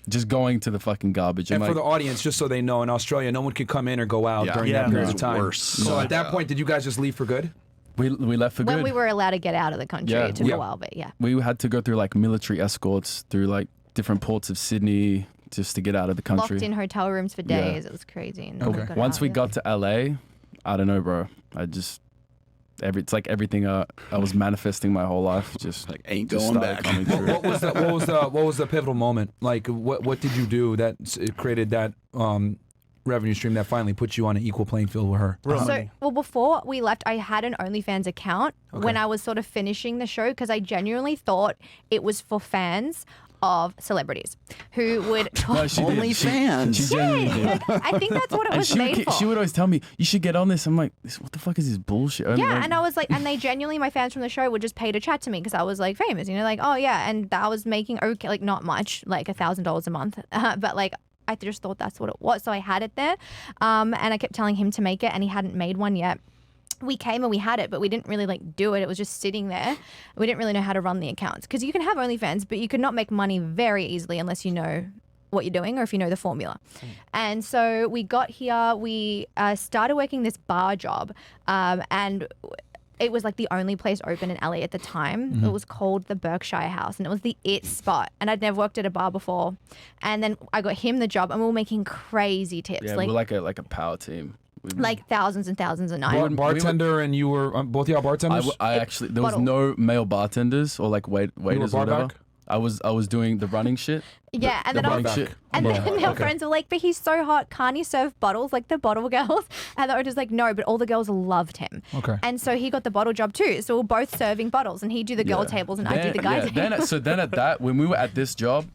just going to the fucking garbage. And like, for the audience, just so they know, in Australia, no one could come in or go out during that period of time. Worse. So at that point, did you guys just leave for good? we left for good. When we were allowed to get out of the country, it took a while, but yeah. We had to go through, like, military escorts through, like, different ports of Sydney just to get out of the country. Locked in hotel rooms for days. It was crazy. And Okay. Once we got to LA, I don't know, bro. It's like everything I was manifesting my whole life just Like, ain't just going started back. coming true. What was the pivotal moment? Like, what did you do that created that revenue stream that finally put you on an equal playing field with her? Well, before we left, I had an OnlyFans account when I was sort of finishing the show because I genuinely thought it was for fans of celebrities who would OnlyFans. She genuinely did. I think that's what it was made for. She would always tell me, you should get on this. I'm like, what the fuck is this bullshit? And I was like, and they genuinely, my fans from the show would just pay to chat to me because I was like famous, like, oh yeah, and I was making okay, like not much, like $1,000 a month, but like I just thought that's what it was, so I had it there, and I kept telling him to make it, and he hadn't made one yet. we came and we had it, but we didn't really like do it. It was just sitting there. We didn't really know how to run the accounts because you can have OnlyFans, but you could not make money very easily unless you know what you're doing or if you know the formula. And so we got here, we started working this bar job, and it was like the only place open in LA at the time. It was called the Berkshire House, and it was the it spot. And I'd never worked at a bar before. And then I got him the job, and we were making crazy tips. Yeah, we're like a power team. Like thousands and thousands a night. Bartender, and you were both y'all bartenders? I actually there was no male bartenders or like waiters or whatever. barback? I was doing the running shit. Yeah, and The then running shit. and then our friends were like, but he's so hot, can't he serve bottles like the bottle girls? And they were just like, no, but all the girls loved him. Okay. And so he got the bottle job too. So we're both serving bottles, and he'd do the girl tables and I'd do the guys tables. Then at that, when we were at this job,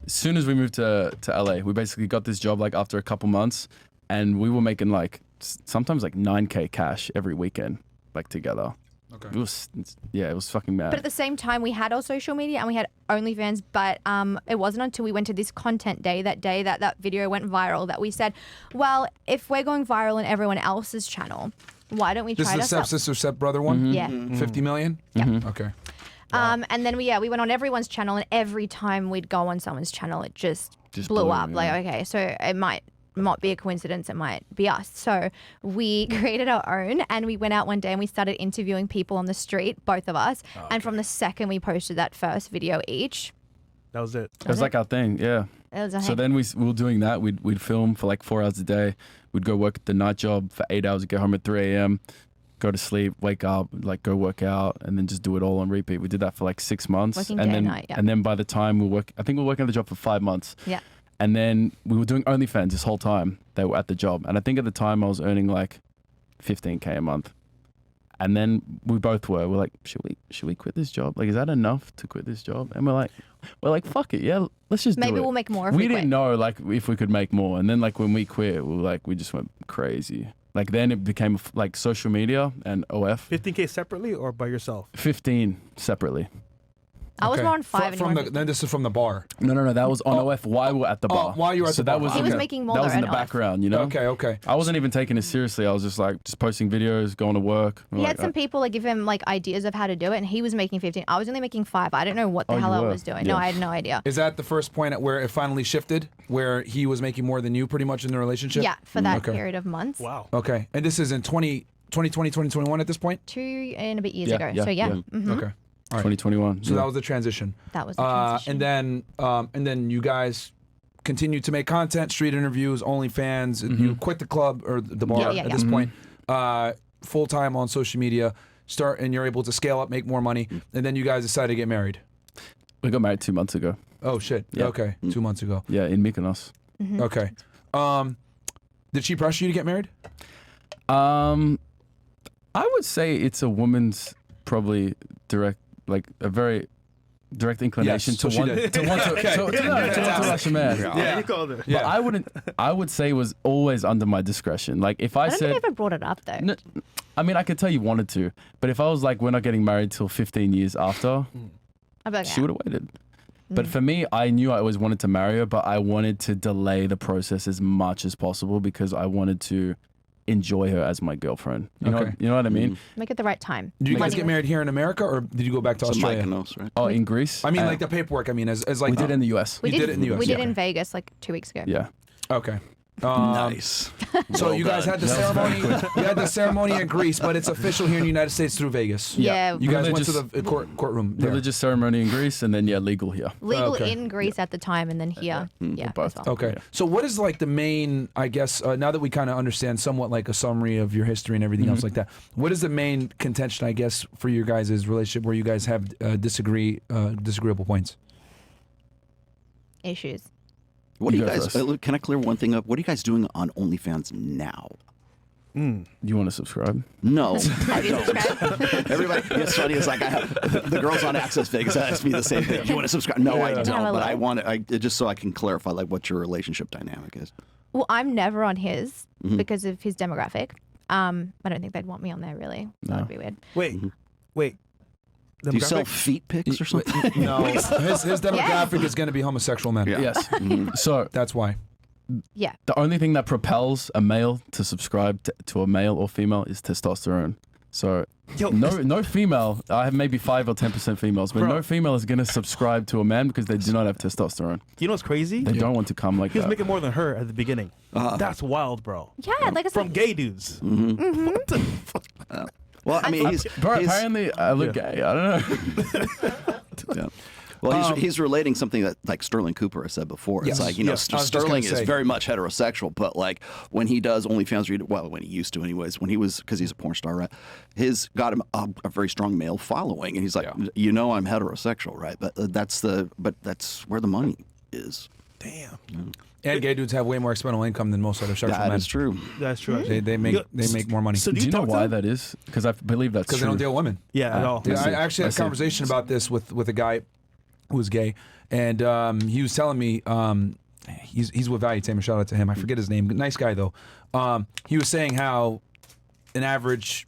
as soon as we moved to LA, we basically got this job like after a couple months, and we were making like sometimes like 9K cash every weekend, like together. Okay. It was fucking mad. But at the same time, we had our social media and we had OnlyFans, but it wasn't until we went to this content day that video went viral that we said, well, if we're going viral on everyone else's channel, why don't we try it This is the ourselves? stepsister, stepbrother one? Yeah. 50 million? Yeah. Okay. And then we went on everyone's channel, and every time we'd go on someone's channel, it just blew up. yeah. Like, okay, so it might not be a coincidence, it might be us. So we created our own, and we went out one day and we started interviewing people on the street, both of us. And from the second we posted that first video each, That was it. It was like our thing, yeah. it was a So then we were doing that. We'd film for like 4 hours a day. We'd go work the night job for 8 hours, get home at 3 a.m., go to sleep, wake up, like go work out, and then just do it all on repeat. We did that for like 6 months. Working and day then and night, yeah. and then by the time I think we were working at the job for 5 months. Yeah. And then we were doing OnlyFans this whole time. They were at the job. And I think at the time I was earning like 15K a month. And then we both were like, should we quit this job? Like, is that enough to quit this job? And we're like, fuck it. Yeah, let's just do it. maybe we'll make more if We we quit. didn't know like if we could make more. And then like when we quit, we just went crazy. Like then it became like social media and OF. 15K separately or by yourself? 15 separately. I was Okay. more on 5 and you From were the, on then this is from the bar. No. That was on OF while we were at the bar. while you were at so the that bar. was He was Okay. making more that was in though the at OF. background, you know. Okay. I wasn't even taking it seriously. I was just like just posting videos, going to work. He had some people like give him like ideas of how to do it, and he was making 15. I was only making 5. I don't know what the Oh, hell you I were? was doing. Yeah. No, I had no idea. Is that the first point at where it finally shifted, where he was making more than you pretty much in the relationship? Yeah, for that Okay. period of months. Wow. Okay. And this is in 2020, 2021 at this point? 2 and a bit years Yeah, ago. yeah, So yeah. yeah. Mhm. Okay. All right. 2021. So yeah. that was the transition. That was the transition. And then you guys continued to make content, street interviews, OnlyFans. And you quit the club or the bar Yeah, at yeah. this point. Full time on social media. And you're able to scale up, make more money, and then you guys decided to get married. We got married 2 months ago. Oh shit. Yeah. Okay. 2 months ago. Yeah, in Mykonos. Mm-hmm. Okay. Did she pressure you to get married? I would say it's a woman's probably direct, like a very direct inclination Yes, so to she want did. to want to rush a man. Yeah, you called it. Yeah. But I would say it was always under my discretion. Like if I I don't said, think I ever brought it up though. no, I mean, I could tell you wanted to, but if I was like, we're not getting married till 15 years after, I'd be like, she would have waited. But for me, I knew I always wanted to marry her, but I wanted to delay the process as much as possible because I wanted to enjoy her as my girlfriend. You Okay. know what I mean? make it the right time. Did you guys Money get was- married here in America, or did you go back to So Australia? Mykonos, right? Oh, in Greece? I mean, like the paperwork. I mean, as like we did it in the US. We You did it in the US, We did yeah. in Vegas like 2 weeks ago. Yeah. Okay. Nice. So you guys had the ceremony. You had the ceremony in Greece, but it's official here in the United States through Vegas. Yeah. You guys went to Religious- the courtroom. There. Religious ceremony in Greece and then, legal here. Legal Okay. in Greece at the time, and then here. Yeah. both. as well. Okay. Yeah. So what is like the main, I guess, now that we kind of understand somewhat like a summary of your history and everything else like that, what is the main contention, I guess, for your guys' relationship where you guys have disagreeable points? Issues. What do You you go guys? first. Can I clear one thing up? What are you guys doing on OnlyFans now? You want to subscribe? No, I Have you don't. subscribed? Everybody, it's funny. It's like I have the girls on Access Vegas ask me the same thing. You want to subscribe? No, I Have don't. a But I look. want to. Just so I can clarify, like what your relationship dynamic is. Well, I'm never on his because of his demographic. I don't think they'd want me on there really. That would be weird. Wait. Do you sell Demographic? feet pics or something? No, his demographic is going to be homosexual men. Yeah. Yes. So That's why. Yeah. the only thing that propels a male to subscribe to a male or female is testosterone. So Yo, no female. I have maybe 5 or 10% females, but Bro. no female is gonna subscribe to a man because they do not have testosterone. You know what's crazy? They don't want to come like He was that. making more than her at the beginning. That's wild, bro. Yeah, like I said, From gay dudes. What the fuck? Well, I mean, he's Apparently, I look gay. I don't know. yeah. Well, he's relating something that like Sterling Cooper has said before. It's Yes. like, you know, Yes. I was just Sterling gonna is say. very much heterosexual, but like when he does OnlyFans, well, when he used to, anyways, when he was, because he's a porn star, right? His got him a very strong male following, and he's like, you know, I'm heterosexual, right? But that's where the money is. Damn. And gay dudes have way more expendable income than most heterosexual men. That is true. That's true. They make more money So Do you know talk to why him? that is? Because I believe that's because true. they don't deal with women. Yeah, at all. Yeah, see. I actually had I a see. conversation about this with a guy who was gay, and he was telling me he's with Value Tamer. Shout out to him. I forget his name. Nice guy though. He was saying how an average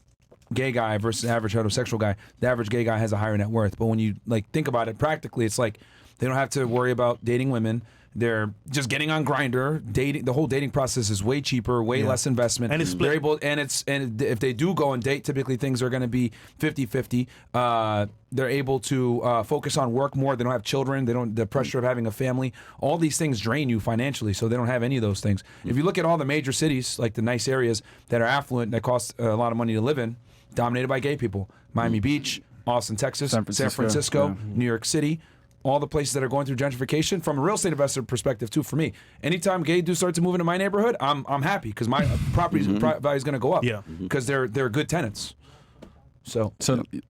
gay guy versus an average heterosexual guy, the average gay guy has a higher net worth. But when you like think about it practically, it's like they don't have to worry about dating women. They're just getting on Grindr. Dating, the whole dating process is way cheaper, way less investment. And it's split. They're able, and if they do go and date, typically things are going to be 50-50. They're able to focus on work more. They don't have children. They don't the pressure of having a family. All these things drain you financially, so they don't have any of those things. If you look at all the major cities, like the nice areas that are affluent, that cost a lot of money to live in, dominated by gay people. Miami Beach, Austin, Texas, San Francisco, New York City. All the places that are going through gentrification, from a real estate investor perspective too. For me, anytime gay dudes start to move into my neighborhood, I'm happy because my property value is going to go up. Yeah. because they're good tenants. So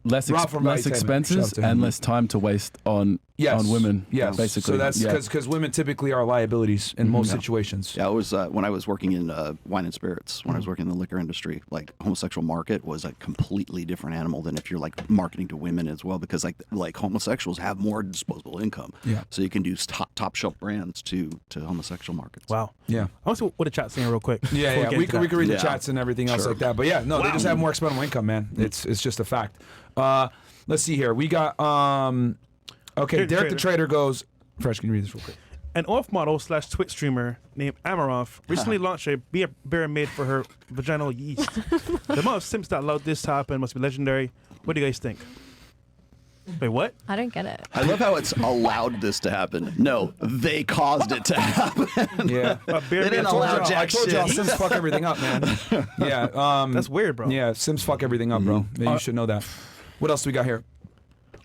less Rob from Value Tamer. expenses Shout out to him. and less time to waste on women. Yes, basically. So that's because women typically are liabilities in most situations. Yeah, it was when I was working in wine and spirits, when I was working in the liquor industry, like homosexual market was a completely different animal than if you're like marketing to women as well, because like homosexuals have more disposable income. Yeah. So you can do top shelf brands to homosexual markets. Wow. Yeah. I want to see what the chat's saying real quick. Yeah, before yeah. get We into could that. read the Yeah. chats and everything else Sure. like that. But yeah, no, they just have more expendable income, man. It's just a fact. Let's see here. We got okay. Here, Derek the Trader. Trader goes. Fresh, can you read this real quick? An off model / Twitch streamer named Amaroff recently launched a beer made for her vaginal yeast. The amount of simps that allowed this to happen must be legendary. What do you guys think? Wait, what? I don't get it. I love how it's allowed this to happen. No, they caused it to happen. Yeah. A beer They made didn't for allow her- Jack I told y'all shit. Sims fuck everything up, man. Yeah. That's weird, bro. Yeah, Sims fuck everything up, bro. Yeah, you should know that. What else do we got here?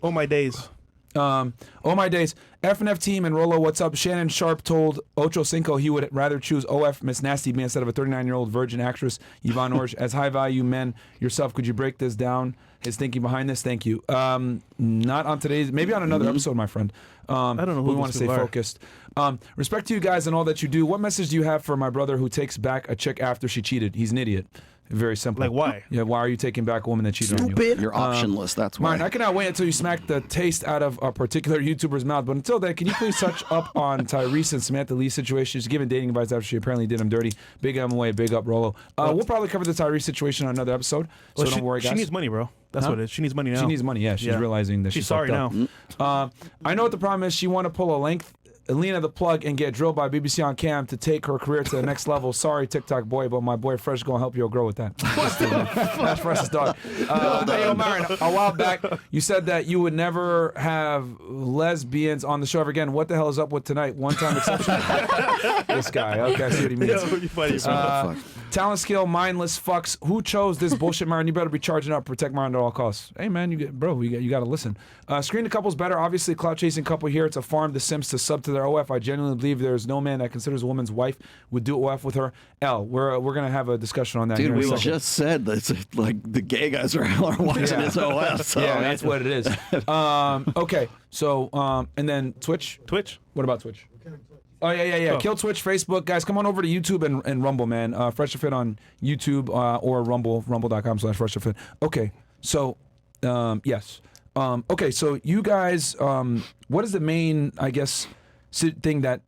Oh my days. Oh my days. F&F team and Rollo, what's up? Shannon Sharp told Ocho Cinco he would rather choose OF Miss Nasty Me instead of a 39-year-old virgin actress, Yvonne Orge. As high value men yourself, could you break this down? His thinking behind this? Thank you. Not on today's, maybe on another episode, my friend. I don't know who We want to these stay people are. focused. Respect to you guys and all that you do. What message do you have for my brother who takes back a chick after she cheated? He's an idiot. Very simple. Like, why? Yeah, why are you taking back a woman that cheated on you? You're optionless. That's why. Myron, I cannot wait until you smack the taste out of a particular YouTuber's mouth. But until then, can you please touch up on Tyrese and Samantha Lee situation? She's giving dating advice after she apparently did him dirty. Big M away, big up Rollo. We'll probably cover the Tyrese situation on another episode. So Well, don't worry, guys. She needs money, bro. That's Huh? what it is. She needs money now. She needs money. Yeah, she's realizing that She's she's sorry fucked up. now. I know what the problem is. She want to pull a length. Lena the plug and get drilled by BBC on cam to take her career to the next level. Sorry, TikTok boy, but my boy Fresh gonna help you grow with that. That's Fresh's dog. Hey, yo, Myron, a while back you said that you would never have lesbians on the show ever again. What the hell is up with tonight? One time exception. This guy. Okay, I see what he means. Yo, you funny, bro. Fuck. Talent skill, mindless fucks. Who chose this bullshit, Myron? You better be charging up. Protect Myron at all costs. Hey, man, you got to listen. Screen the couples better. Obviously, clout chasing couple here. It's a farm. The Sims to sub to their OF. I genuinely believe there is no man that considers a woman's wife would do OF with her. L. We're gonna have a discussion on that. Dude, here in a we second. just said that like the gay guys are watching Yeah. his OS. So Yeah, that's what it is. Okay, so and then Twitch. Twitch? What about Twitch? Oh yeah. Oh. Kill Twitch, Facebook, guys. Come on over to YouTube and Rumble, man. Fresh&fit on YouTube or Rumble, rumble.com/Fresh&fit. Okay, so yes. Okay, so you guys, what is the main, I guess, thing that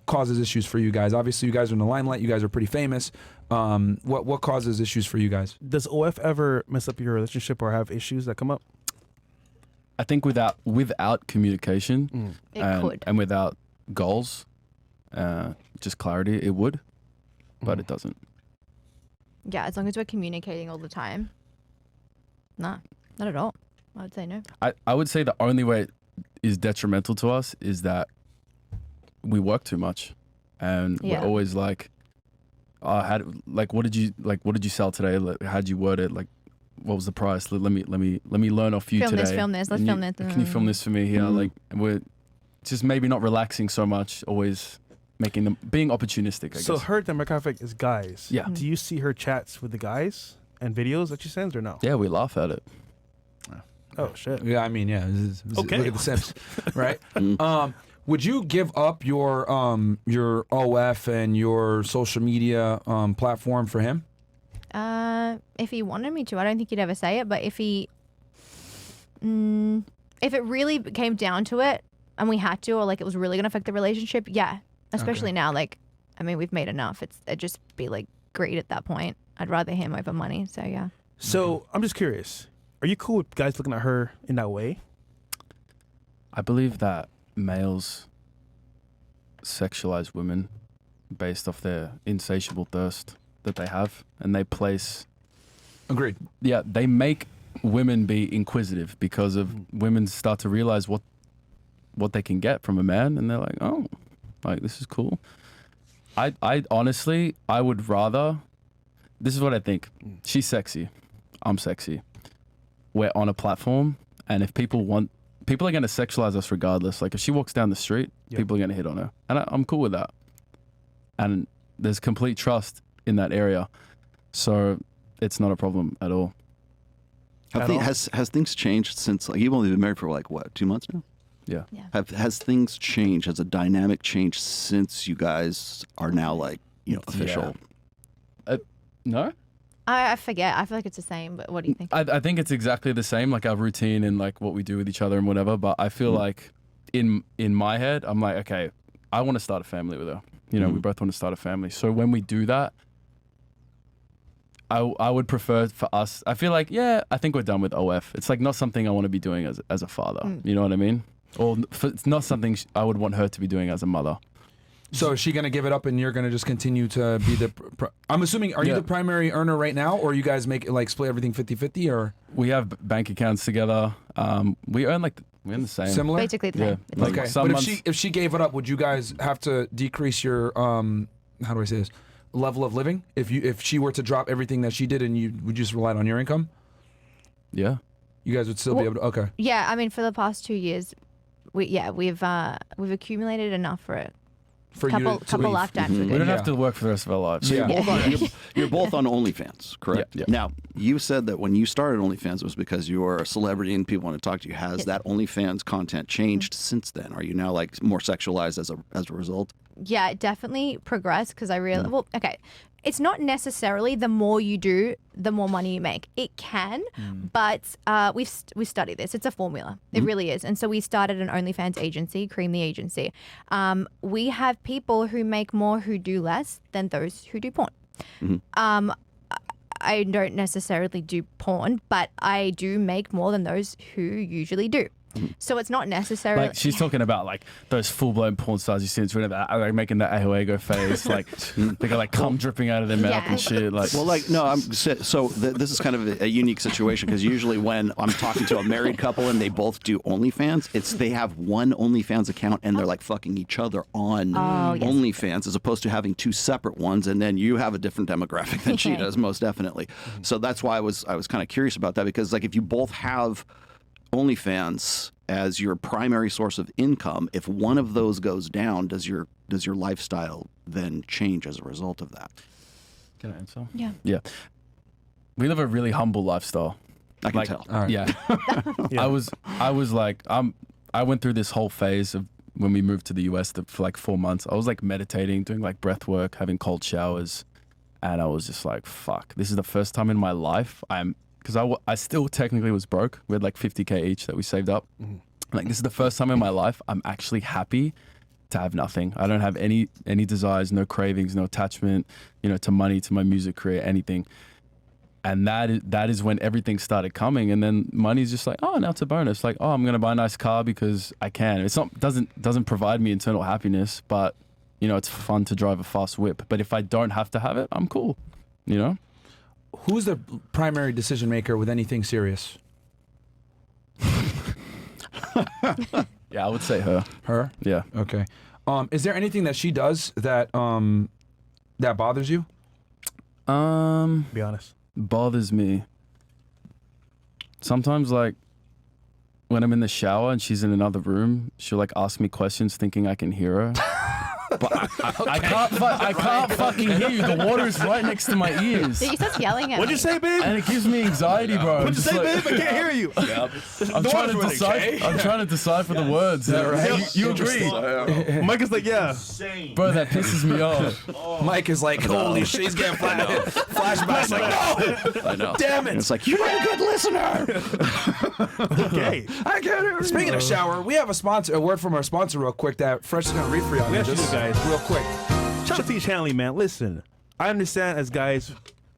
causes issues for you guys? Obviously, you guys are in the limelight. You guys are pretty famous. What causes issues for you guys? Does OF ever mess up your relationship or have issues that come up? I think without communication It could. and without goals, just clarity, it would, but it doesn't. Yeah, as long as we're communicating all the time. Nah, not at all. I would say no. I would say the only way it is detrimental to us is that we work too much, and Yeah. we're always like, what did you sell today? Like, how'd you word it? Like, what was the price? Let me learn off you Film today. this, film this. Let's And film this. Can you film this for me here? Like, we're just maybe not relaxing so much. Always being opportunistic. I So guess. her demographic is guys. Yeah. Do you see her chats with the guys and videos that she sends or no? Yeah, we laugh at it. Oh shit. Yeah, I mean, yeah. Okay. Look at the Sims, right? Would you give up your OF and your social media platform for him? If he wanted me to, I don't think he'd ever say it. But if he, if it really came down to it, and we had to, or like it was really gonna affect the relationship, yeah. Especially now, like, I mean, we've made enough. It'd just be like great at that point. I'd rather him over money. So yeah. So I'm just curious. Are you cool with guys looking at her in that way? I believe that males sexualize women based off their insatiable thirst that they have, and they place. Agreed. Yeah, they make women be inquisitive because of women start to realize what they can get from a man, and they're like, oh, like this is cool. I honestly, I would rather. This is what I think. She's sexy. I'm sexy. We're on a platform, and if people are going to sexualize us regardless. Like if she walks down the street, people are going to hit on her, and I'm cool with that. And there's complete trust in that area, so it's not a problem at all. Has things changed since, like, you've only been married for like what, 2 months now? Yeah. Has things changed? Has a dynamic changed since you guys are now like, official? No. I forget. I feel like it's the same. But what do you think? I think it's exactly the same, like our routine and like what we do with each other and whatever. But I feel like in my head, I'm like, okay, I want to start a family with her. We both want to start a family. So when we do that, I would prefer for us. I feel like, I think we're done with OF. It's like not something I want to be doing as a father. You know what I mean? Or it's not something I would want her to be doing as a mother. So is she going to give it up and you're going to just continue to be the... I'm assuming, are you the primary earner right now, or you guys split everything 50-50, or... We have bank accounts together. We're the same. Similar? Basically the same. Yeah. Okay, Some but months- if she gave it up, would you guys have to decrease your, how do I say this, level of living? If she were to drop everything that she did and would you just rely on your income? Yeah. You guys would still be able to... Okay. Yeah, I mean, for the past 2 years, we've accumulated enough for it. For Couple lifetimes. We don't have to work for the rest of our lives. So Yeah. you're both on OnlyFans, correct? Yeah. Now, you said that when you started OnlyFans it was because you were a celebrity and people want to talk to you. Has that OnlyFans content changed since then? Are you now like more sexualized as a result? Yeah, it definitely progressed because I realized, it's not necessarily the more you do, the more money you make. It can, but we studied this. It's a formula. It really is. And so we started an OnlyFans agency, Cream the Agency. We have people who make more who do less than those who do porn. I don't necessarily do porn, but I do make more than those who usually do. So it's not necessarily... Like she's talking about like those full-blown porn stars you see on Twitter that are like making that ahuego face, like they got like cum dripping out of their mouth and shit. Like, well, like no, this is kind of a unique situation because usually when I'm talking to a married couple and they both do OnlyFans, they have one OnlyFans account and they're like fucking each other on OnlyFans as opposed to having two separate ones, and then you have a different demographic than she does, most definitely. So that's why I was kind of curious about that, because like if you both have OnlyFans as your primary source of income, if one of those goes down, does your lifestyle then change as a result of that? can I answer? Yeah. Yeah. We live a really humble lifestyle. I can tell. All right. Yeah. I was like, I went through this whole phase of when we moved to the US for like 4 months. I was like meditating, doing like breath work, having cold showers. And I was just like, fuck, this is the first time in my life because I still technically was broke. We had like 50K each that we saved up. Like, this is the first time in my life I'm actually happy to have nothing. I don't have any desires, no cravings, no attachment, to money, to my music career, anything. And that is when everything started coming. And then money's just like, oh, now it's a bonus. Like, oh, I'm gonna buy a nice car because I can. It's not doesn't provide me internal happiness, but it's fun to drive a fast whip. But if I don't have to have it, I'm cool. who's the primary decision maker with anything serious? Yeah, I would say her. Her? Yeah. Okay. Is there anything that she does that that bothers you? Be honest. Bothers me. Sometimes, like, when I'm in the shower and she's in another room, she'll like ask me questions thinking I can hear her. But I can't fucking hear you. The water is right next to my ears. So you start yelling at What'd me. you say, babe? And it gives me anxiety, bro. What'd you say, babe? I can't hear you. I'm trying to decipher the words. You agree? Mike is like, yeah. Bro, that pisses me off. Mike is like, holy shit, he's getting flashbacks. Like, no, I know. damn it. And it's like, you're a good listener. Okay. I get it. Speaking of shower, we have a word from our sponsor real quick that Fresh is going to read for you. We actually do, guys. Real quick. Shout out to you, Chanley, man. Listen, I understand as guys,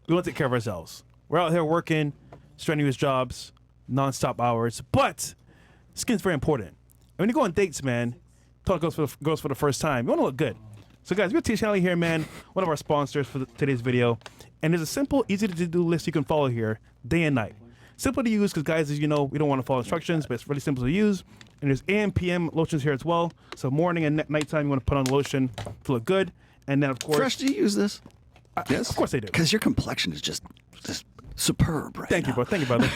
we want to take care of ourselves. We're out here working, strenuous jobs, non-stop hours, but skin's very important. And when you go on dates, man, talk goes for the first time. You want to look good. So, guys, we got T. Chanley here, man, one of our sponsors for today's video. And there's a simple, easy-to-do list you can follow here, day and night. Simple to use because, guys, as you know, we don't want to follow instructions, but it's really simple to use. And there's AM, PM lotions here as well. So morning and nighttime, you want to put on lotion to look good. And then, of course... Fresh, do you use this? Yes? Of course I do. Because your complexion is just superb right Thank now. you, bro. Thank you, brother.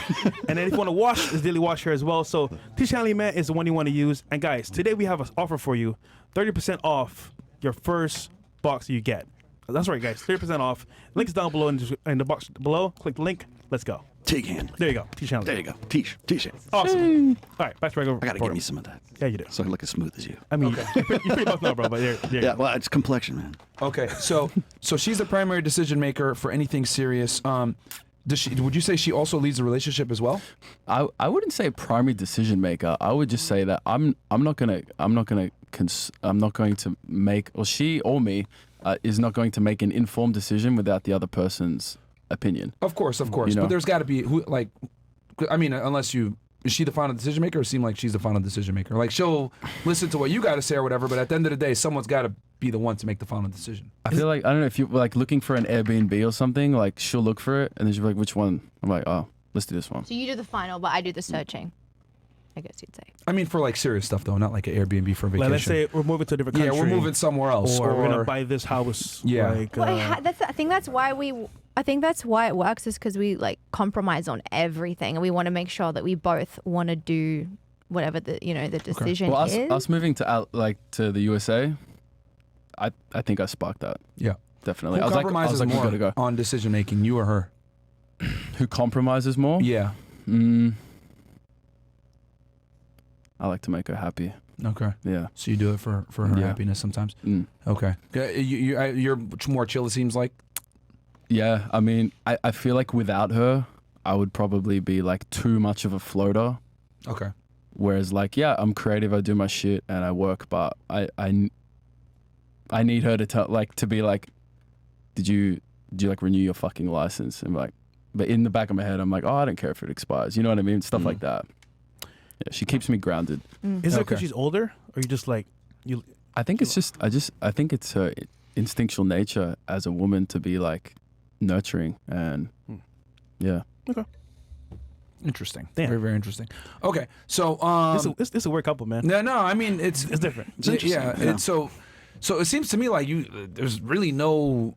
And then if you want to wash, there's daily wash here as well. So T. Chanley, man, is the one you want to use. And, guys, today we have an offer for you. 30% off your first box you get. That's right, guys. 30% off. Link's down below in the box below. Click the link. Let's go. Take hand. There you go. T. Chanley. There you go. T-shirt. Awesome. All right, back to regular. I gotta give program. me some of that. Yeah, you do. So I look as smooth as you. I mean, you're pretty buff now, bro, but there you Yeah, go. well, it's complexion, man. Okay, so she's the primary decision maker for anything serious. Would you say she also leads the relationship as well? I wouldn't say primary decision maker. I would just say that I'm not going to make, or she or me is not going to make an informed decision without the other person's opinion. Of course. You But know? there's got to be is she the final decision maker, or seem like she's the final decision maker? Like, she'll listen to what you got to say or whatever, but at the end of the day, someone's got to be the one to make the final decision. I feel like, I don't know, if you're like looking for an Airbnb or something, like she'll look for it and then she'll be like, which one? I'm like, oh, let's do this one. So you do the final, but I do the searching. I guess you'd say. I mean, for like serious stuff though, not like an Airbnb for a vacation. Like, let's say we're moving to a different country. Yeah, we're moving somewhere else, Or we're gonna buy this house. Yeah. Like, Well, I think that's why it works, is because we like compromise on everything, and we want to make sure that we both want to do whatever the decision Well, is. us moving to the USA, I think I sparked that. Yeah. Definitely. Who I compromises was like, we more gotta go. on decision making, you or her? Who compromises more? Yeah. I like to make her happy. Okay. Yeah. So you do it for her Yeah. happiness sometimes. Mm. Okay. You're more chill, it seems like. Yeah, I mean, I feel like without her, I would probably be like too much of a floater. Okay. Whereas like, yeah, I'm creative, I do my shit and I work, but I need her to be like, did you like renew your fucking license? And like, but in the back of my head, I'm like, oh, I don't care if it expires. You know what I mean? Stuff like that. Yeah, she keeps me grounded. is it Okay. because she's older, or you just like you? I think it's just, I think it's her instinctual nature as a woman to be like nurturing and yeah. Interesting. Damn. Very, very interesting. Okay. So This is a weird couple, man. no, I mean it's different. It's interesting, yeah. yeah. It's so it seems to me like there's really no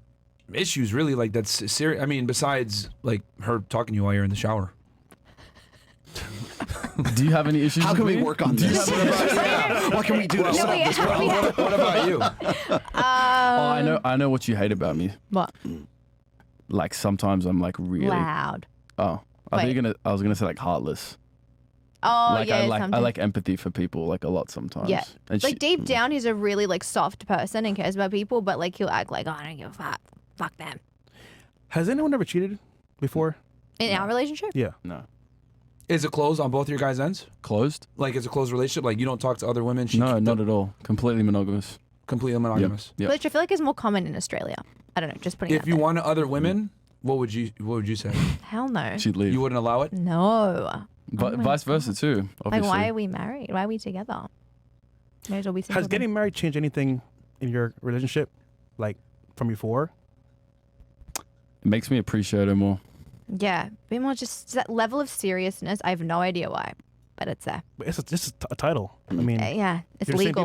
issues really like that's serious. I mean, besides like her talking to you while you're in the shower. Do you have any issues? How can with we me? work on this? What can we do to No, solve we- this we problem? have- What about you? Oh, I know what you hate about me. What? Like sometimes I'm like really. Loud. Oh, Wait. I was gonna say like heartless. Oh Like yeah, I sometimes. like empathy for people like a lot sometimes. Yeah. And Like deep down, he's a really like soft person and cares about people, but like he'll act like, oh, I don't give a fuck. Fuck them. Has anyone ever cheated before? In our relationship? Yeah. No. Is it closed on both your guys' ends? Closed? Like it's a closed relationship? Like you don't talk to other women? No, not at all. Completely monogamous. Completely monogamous. Yep. Which I feel like is more common in Australia. I don't know, just putting it If out you there. wanted other women, what would you say? Hell no. She'd leave. You wouldn't allow it? No. But Oh my vice versa too. Obviously. Like, why are we married? Why are we together? May as well be single Has then. getting married changed anything in your relationship, like from before? It makes me appreciate her more. Yeah, be more just that level of seriousness. I have no idea why, but it's there. But it's just a title. I mean, Yeah, it's you're the same legal.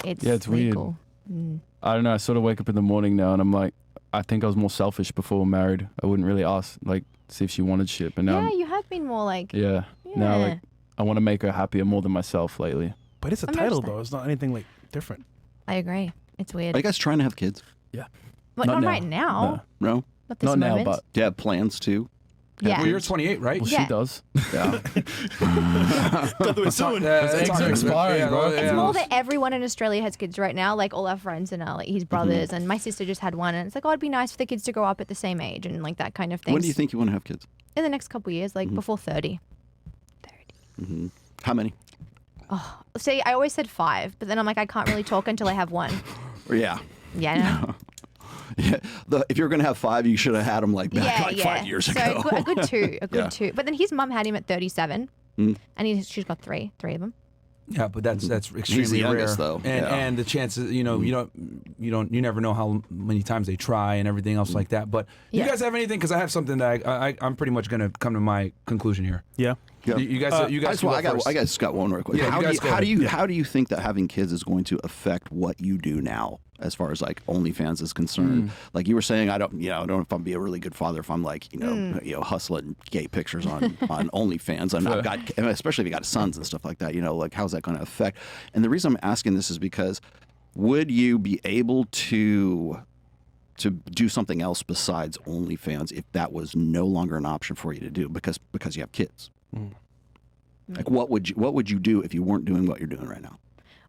people. It's weird. legal. Mm. I don't know. I sort of wake up in the morning now and I'm like, I think I was more selfish before we're married. I wouldn't really ask, like, see if she wanted shit. But now, Yeah, you have been more like. yeah. Now, like, I want to make her happier more than myself lately. But it's a I'm title, noticing. though. It's not anything, like, different. I agree. It's weird. Are you guys trying to have kids? But not not now. right now. No. Not this Not now, moment. but Do you have plans to? yeah. Well, you're 28, right? well, Yeah. she does. Yeah. Got to do it soon. It's Eggs are expiring, bro. It's more that everyone in Australia has kids right now, like all our friends and like his brothers, and my sister just had one, and it's like, oh, it'd be nice for the kids to grow up at the same age and like that kind of thing. When do you think you want to have kids? In the next couple of years, like before 30. How many? See, I always said 5, but then I'm like, I can't really talk until I have one. Yeah. Yeah. No? Yeah. If you're going to have 5, you should have had them like back 5 years so ago. a good 2, a good Yeah. 2. But then his mum had him at 37, and she's got three of them. Yeah, but that's extremely the youngest, rare. though. And Yeah. and the chances, you never know how many times they try and everything else like that. But you Yeah. guys have anything? Because I have something that I'm pretty much going to come to my conclusion here. Yeah. Yeah. You guys, I can just go want- first. I just got one real quick. Yeah, how, you do guys you, go how do ahead. you how do you think that having kids is going to affect what you do now, as far as like OnlyFans is concerned? Like you were saying, I don't know if I'm be a really good father if I'm like hustling gay pictures on OnlyFans, and I've got, especially if you got sons and stuff like that. Like how's that going to affect? And the reason I'm asking this is because would you be able to do something else besides OnlyFans if that was no longer an option for you to do because you have kids? Like what would you do if you weren't doing what you're doing right now?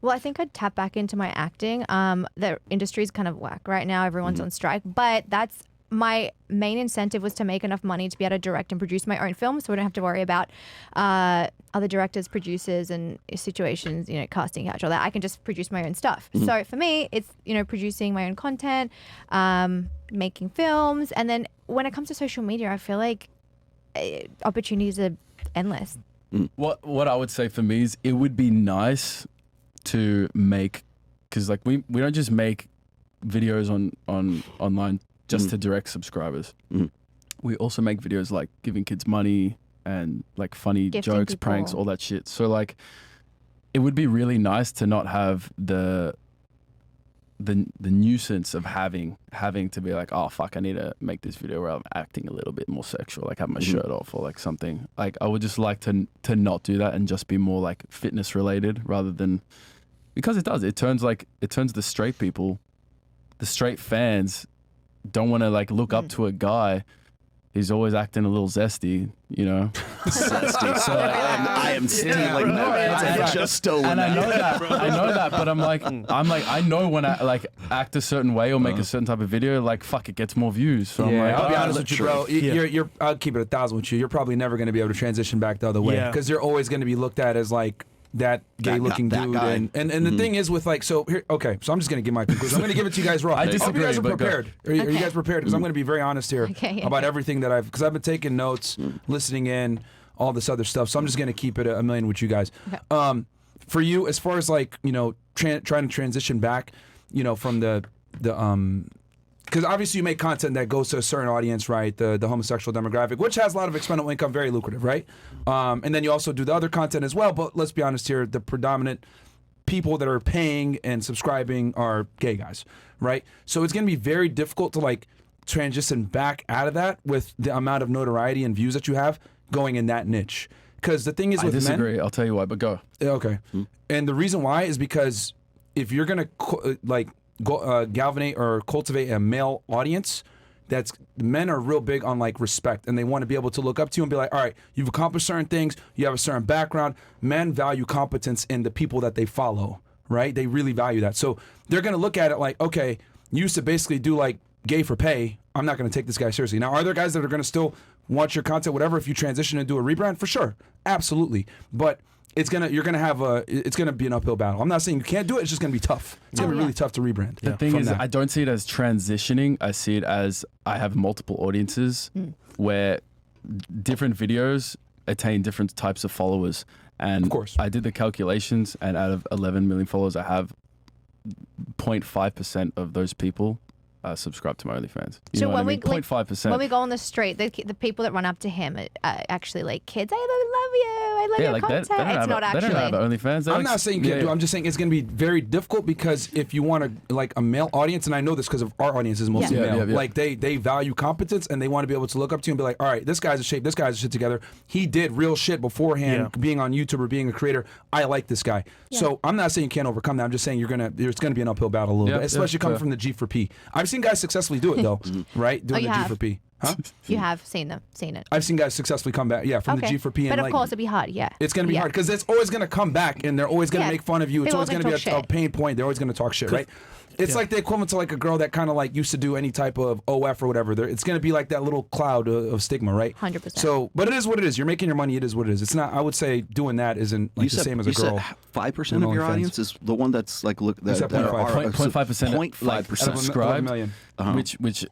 Well, I think I'd tap back into my acting. The industry's kind of whack right now. Everyone's on strike, but that's my main incentive was to make enough money to be able to direct and produce my own film, so I don't have to worry about other directors, producers, and situations, casting couch, all that. I can just produce my own stuff. So for me, it's producing my own content, making films, and then when it comes to social media, I feel like opportunities are endless. What I would say for me is it would be nice to make, because like we don't just make videos on online just to direct subscribers. We also make videos like giving kids money and like funny Gifting jokes, people. pranks, all that shit. So like it would be really nice to not have the nuisance of having to be like, oh fuck, I need to make this video where I'm acting a little bit more sexual, like have my shirt off or like something. Like I would just like to not do that and just be more like fitness related rather than, because it turns the straight people, the straight fans don't want to like look up to a guy who's always acting a little zesty, Zesty. So I am stealing that. I just stolen and that. I know that, but I'm like, I know when I like act a certain way or make a certain type of video, like fuck, it gets more views. So I'm like, I'll be "Oh, honest with you, bro. You're I'll keep it 1,000 with you. You're probably never going to be able to transition back the other way Yeah. because you're always going to be looked at as like that gay-looking that dude. guy. And the thing is with like, so here, okay, so I'm just going to give my conclusion. I'm going to give it to you guys raw. I hope disagree, you guys are but go. prepared. Are you guys prepared? Because I'm going to be very honest here Okay, about okay. everything that because I've been taking notes, listening in, all this other stuff. So I'm just going to keep it a million with you guys. Okay. For you, as far as like, trying to transition back, from the because obviously you make content that goes to a certain audience, right? The homosexual demographic, which has a lot of expendable income, very lucrative, right? And then you also do the other content as well. But let's be honest here, the predominant people that are paying and subscribing are gay guys, right? So it's going to be very difficult to like transition back out of that with the amount of notoriety and views that you have going in that niche. Because the thing is I with men, disagree. I'll tell you why, but go. okay, and the reason why is because if you're gonna galvanate or cultivate a male audience, men are real big on like respect, and they want to be able to look up to you and be like, all right, you've accomplished certain things, you have a certain background. Men value competence in the people that they follow, right? They really value that. So they're gonna look at it like, okay, you used to basically do like gay for pay. I'm not gonna take this guy seriously. Now, are there guys that are gonna still want your content, whatever, if you transition and do a rebrand? For sure, absolutely. But it's gonna be an uphill battle. I'm not saying you can't do it. It's just gonna be tough. It's gonna be really tough to rebrand. The thing from is, that. I don't see it as transitioning. I see it as I have multiple audiences where different videos attain different types of followers. And Of course. I did the calculations, and out of 11 million followers, I have 0.5% of those people subscribe to my OnlyFans. You So know what I when we mean? 0.5%. when we go on the street, the people that run up to him are actually like kids. I love you. I love yeah, your like content. they don't It's have not they don't have actually. OnlyFans. They're I'm like, not saying you can't do. I'm just saying it's going to be very difficult because if you want to like a male audience, and I know this because of our audience is mostly Yeah. male. Yeah. Like they value competence and they want to be able to look up to you and be like, all right, this guy's a shape, this guy's a shit together. He did real shit beforehand, being on YouTube or being a creator. I like this guy. So I'm not saying you can't overcome that. I'm just saying there's gonna be an uphill battle a little bit, especially coming from the G4P. I've seen guys successfully do it though, right? Doing you the have? G4P. Huh? You have seen it. I've seen guys successfully come back, from the G4P. And But of like, course, it'd be hard. Yeah. it's going to be hard because it's always going to come back and they're always going to Yeah. make fun of you. It's People always going to be always gonna a talk pain point. They're always going to talk shit, right? It's like the equivalent to like a girl that kind of like used to do any type of OF or whatever. It's going to be like that little cloud of stigma, right? 100%. So, but it is what it is. You're making your money. It is what it is. It's not, I would say doing that isn't like the same as a girl. You said 5% of your OnlyFans. audience is the one that's like, look, that, said that 0.5. are 0.5%, like, 0.5%. subscribed, million. which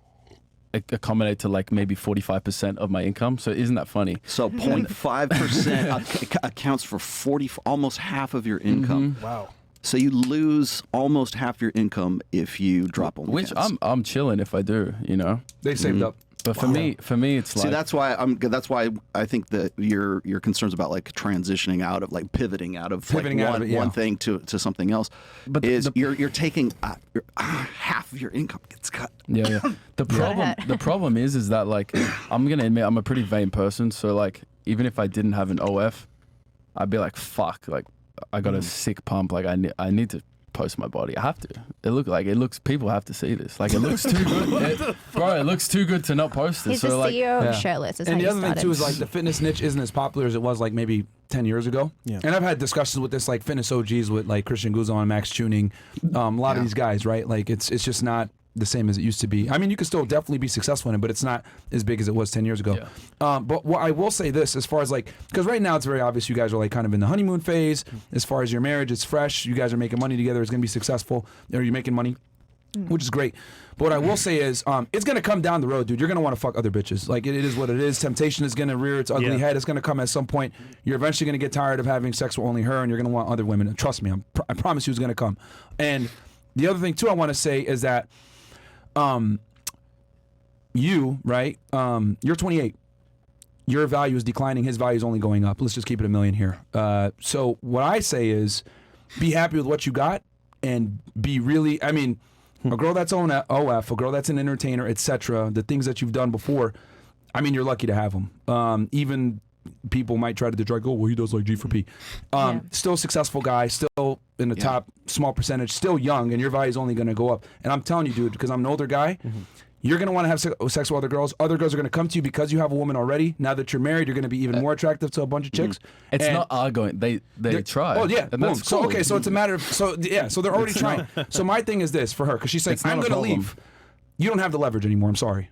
accommodate to like maybe 45% of my income. So isn't that funny? So 0.5% accounts for almost half of your income. Wow. So you lose almost half your income if you drop OnlyFans. Which I'm chilling if I do, you know. They saved up. But for me, it's like See, that's why I think that your concerns about like transitioning out of like pivoting out of one thing to something else, But you're taking half of your income gets cut. Yeah. The problem is that like I'm gonna admit I'm a pretty vain person. So like even if I didn't have an OF, I'd be like fuck, like I got a sick pump. Like I need to post my body. I have to. It looks. People have to see this. Like it looks too good, bro. It looks too good to not post this. He's the So like, CEO of Shirtless. Is And how the you other thing started. too is like the fitness niche isn't as popular as it was like maybe 10 years ago. Yeah. And I've had discussions with this like fitness OGs with like Christian Guzman and Max Tuning, a lot of these guys, right? Like it's just not the same as it used to be. I mean, you can still definitely be successful in it, but it's not as big as it was 10 years ago. Yeah. But what I will say this, as far as like, because right now it's very obvious you guys are like kind of in the honeymoon phase. As far as your marriage, it's fresh. You guys are making money together. It's going to be successful. Or you're making money, which is great. But what I will say is, it's going to come down the road, dude. You're going to want to fuck other bitches. Like, it is what it is. Temptation is going to rear its ugly head. It's going to come at some point. You're eventually going to get tired of having sex with only her, and you're going to want other women. And trust me, I promise you it's going to come. And the other thing, too, I want to say is that you, right, you're 28. Your value is declining. His value is only going up. Let's just keep it $1 million here. So what I say is be happy with what you got and be really, I mean, a girl that's on OF, a girl that's an entertainer, etc., the things that you've done before, I mean, you're lucky to have them. Even people might try to detract, oh, well, he does like G4P. Still a successful guy, still in the top small percentage, still young, and your value is only going to go up. And I'm telling you, dude, because I'm an older guy, you're going to want to have sex with other girls. Other girls are going to come to you because you have a woman already. Now that you're married, you're going to be even more attractive to a bunch of chicks. it's not arguing. They try. Oh, yeah. And Boom. that's So, cool. okay, so it's a matter of, so they're already trying. So my thing is this for her, because she's saying, It's not I'm a going to problem. leave. You don't have the leverage anymore. I'm sorry.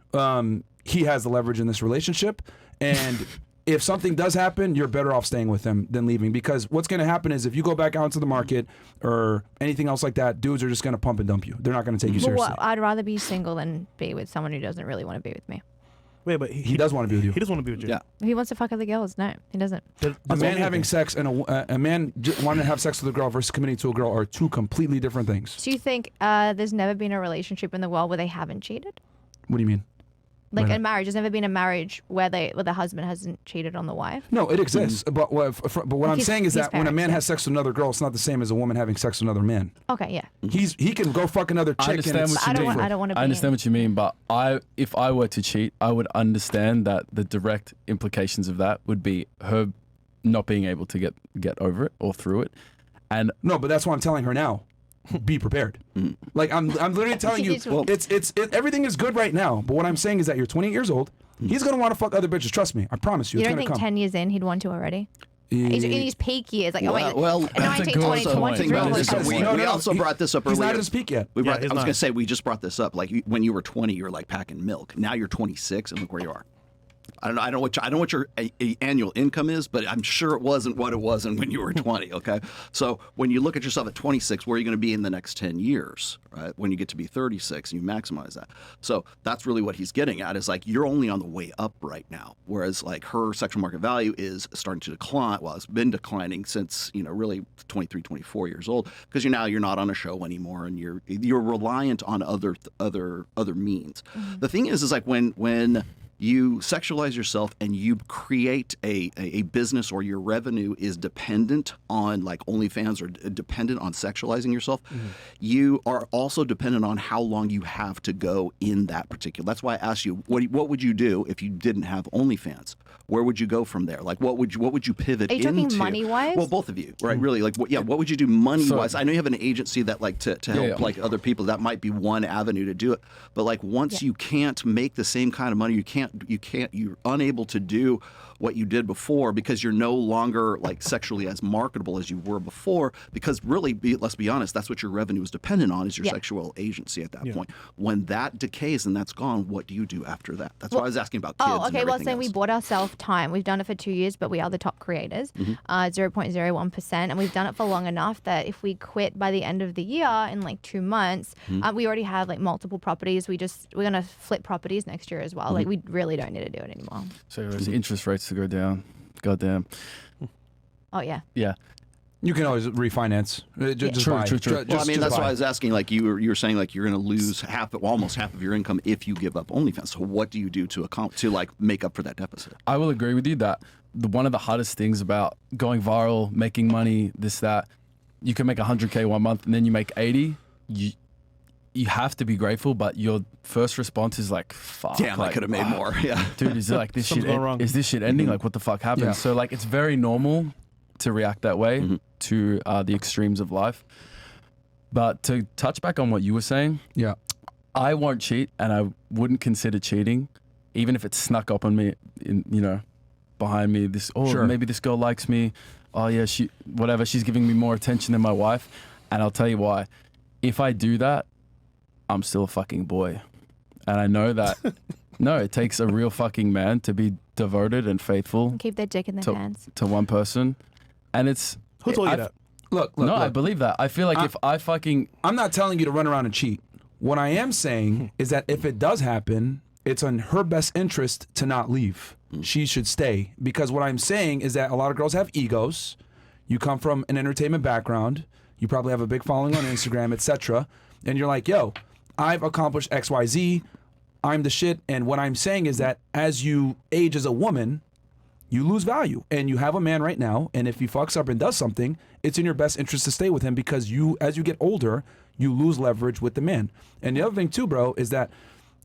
He has the leverage in this relationship. And if something does happen, you're better off staying with him than leaving, because what's going to happen is if you go back out into the market or anything else like that, dudes are just going to pump and dump you. They're not going to take you But seriously. I'd rather be single than be with someone who doesn't really want to be with me. Wait, but He does want to be with you. He does want to be with you. Yeah. If he wants to fuck other girls, no, he doesn't. A man having sex and a man wanting to have sex with a girl versus committing to a girl are two completely different things. Do you think there's never been a relationship in the world where they haven't cheated? What do you mean? Like Right. in marriage, there's never been a marriage where the husband hasn't cheated on the wife. No, it exists. But what I'm His- saying is his that when a man parents, has sex with another girl, it's not the same as a woman having sex with another man. Okay, yeah. He can go fuck another chick. I understand what you I don't mean. want. I don't want to. I understand what you mean, but if I were to cheat, I would understand that the direct implications of that would be her not being able to get over it or through it. And No, but that's what I'm telling her now. Be prepared. Like I'm literally telling you, it's everything is good right now. But what I'm saying is that you're 28 years old. He's gonna want to fuck other bitches. Trust me. I promise you. You It's don't gonna think come. 10 years in he'd want to already? He's in his peak years, like Well, in 19, 20, good 23, point. all That those is kinds of good we, things. point. we also he- brought this up He's earlier. not at his peak yet. I he's was going not. to say we just brought this up. Like when you were 20, you were like packing milk. Now you're 26, and look where you are. I don't know what your annual income is, but I'm sure it wasn't what it was when you were 20. Okay, so when you look at yourself at 26, where are you going to be in the next 10 years, right? When you get to be 36 and you maximize that. So that's really what he's getting at, is like you're only on the way up right now, whereas like her sexual market value is starting to decline. Well, it's been declining since really 23, 24 years old, because you're not on a show anymore, and you're reliant on other means. Mm-hmm. The thing is like when you sexualize yourself and you create a business, or your revenue is dependent on like OnlyFans, or dependent on sexualizing yourself, you are also dependent on how long you have to go in that particular. That's why I asked you, what would you do if you didn't have OnlyFans? Where would you go from there? Like, what would you pivot into? Are you talking money-wise? Well, both of you, right? Really, like, what would you do money-wise? I know you have an agency that like to help like other people. That might be one avenue to do it. But like once you can't make the same kind of money, you're unable to do what you did before, because you're no longer like sexually as marketable as you were before, because really, let's be honest, that's what your revenue is dependent on, is your sexual agency at that point. When that decays and that's gone, what do you do after that? That's why I was asking about kids. Oh, okay. And Well, everything we else. bought ourselves time. We've done it for 2 years, but we are the top creators, 0.01%. And we've done it for long enough that if we quit by the end of the year in like 2 months, we already have like multiple properties. We're going to flip properties next year as well. Like we really don't need to do it anymore. So there's interest rates to go down. Goddamn. Oh, yeah. Yeah. You can always refinance. Just True, buy. true, true. Well, I mean, that's buy. why I was asking. Like you were saying, like you're going to lose almost half of your income if you give up OnlyFans. So what do you do to like make up for that deficit? I will agree with you that one of the hardest things about going viral, making money, that, you can make 100K 1 month and then you make 80. You have to be grateful, but your first response is like, fuck. Damn, I could have made more. Yeah. Dude, is it like this shit? Something's going wrong. Is this shit ending? Like, what the fuck happened? Yeah. So, like, it's very normal to react that way to the extremes of life. But to touch back on what you were saying, Yeah. I won't cheat, and I wouldn't consider cheating, even if it snuck up on me, behind me. Maybe this girl likes me. Oh yeah, she's giving me more attention than my wife. And I'll tell you why. If I do that, I'm still a fucking boy. And I know that, no, it takes a real fucking man to be devoted and faithful And keep their dick in their pants. to one person. And it's... Who told you that? Look. I believe that. I feel like if I fucking... I'm not telling you to run around and cheat. What I am saying is that if it does happen, it's in her best interest to not leave. She should stay. Because what I'm saying is that a lot of girls have egos. You come from an entertainment background. You probably have a big following on Instagram, etc. And you're like, yo, I've accomplished XYZ. I'm the shit. And what I'm saying is that as you age as a woman, you lose value. And you have a man right now, and if he fucks up and does something, it's in your best interest to stay with him, because as you get older, you lose leverage with the man. And the other thing too, bro, is that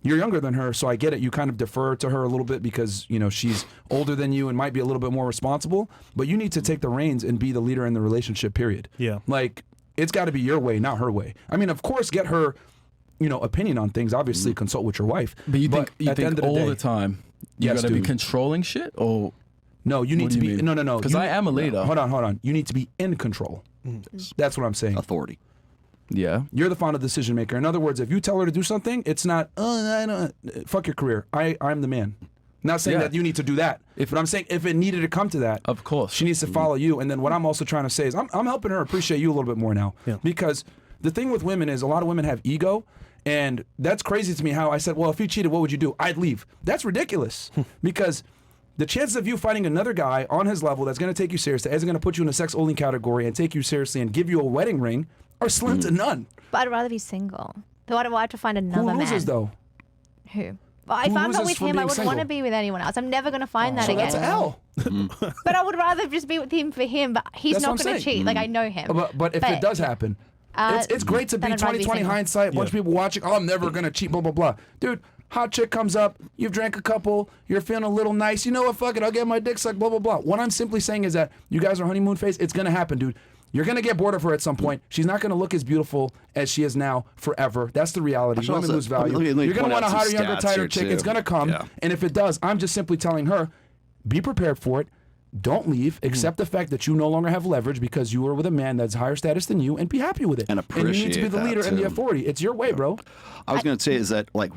you're younger than her, so I get it. You kind of defer to her a little bit because, she's older than you and might be a little bit more responsible, but you need to take the reins and be the leader in the relationship, period. Yeah. Like, it's got to be your way, not her way. I mean, of course, get her opinion on things. Obviously, consult with your wife. But you think at the end of the all day, the time you Yes, got to be dude. controlling shit? Or no, you need What to do you be mean? no. Because You- I am a leader. Hold on. You need to be in control. That's what I'm saying. Authority. Yeah. You're the final decision maker. In other words, if you tell her to do something, it's not, I don't, fuck your career. I'm the man. Not saying Yeah. that you need to do that. But I'm saying if it needed to come to that, Of course. she needs to follow you. And then what I'm also trying to say is I'm helping her appreciate you a little bit more now. Yeah. Because the thing with women is a lot of women have ego. And that's crazy to me how I said, well, if you cheated, what would you do? I'd leave. That's ridiculous. Because the chances of you finding another guy on his level that's going to take you seriously, isn't going to put you in a sex only category and take you seriously and give you a wedding ring are slim to none. But I'd rather be single. Though I'd have to find Who another loses man. though? Who? Well, if Who I'm loses not with from him, I being wouldn't want to single? be with anyone else. I'm never going to find that So again. that's an L. But I would rather just be with him for him. But he's That's not what I'm going to saying. cheat. Like, I know him. But if it does happen, it's great to be then I'd rather be 20/20 single. hindsight. A bunch of people watching. Oh, I'm never gonna cheat. Blah blah blah. Dude, hot chick comes up. You've drank a couple. You're feeling a little nice. You know what? Fuck it. I'll get my dick sucked. Blah blah blah. What I'm simply saying is that you guys are honeymoon phase. It's gonna happen, dude. You're gonna get bored of her at some point. She's not gonna look as beautiful as she is now forever. That's the reality. should Women also- lose value. let me You're gonna point want a out some hotter, younger, stats tighter here, chick. too. It's gonna come. Yeah. And if it does, I'm just simply telling her, be prepared for it. Don't leave. Accept the fact that you no longer have leverage because you are with a man that's higher status than you, and be happy with it. And you need to be appreciate the leader that, and the too. authority. It's your way, bro. I was going to say is that like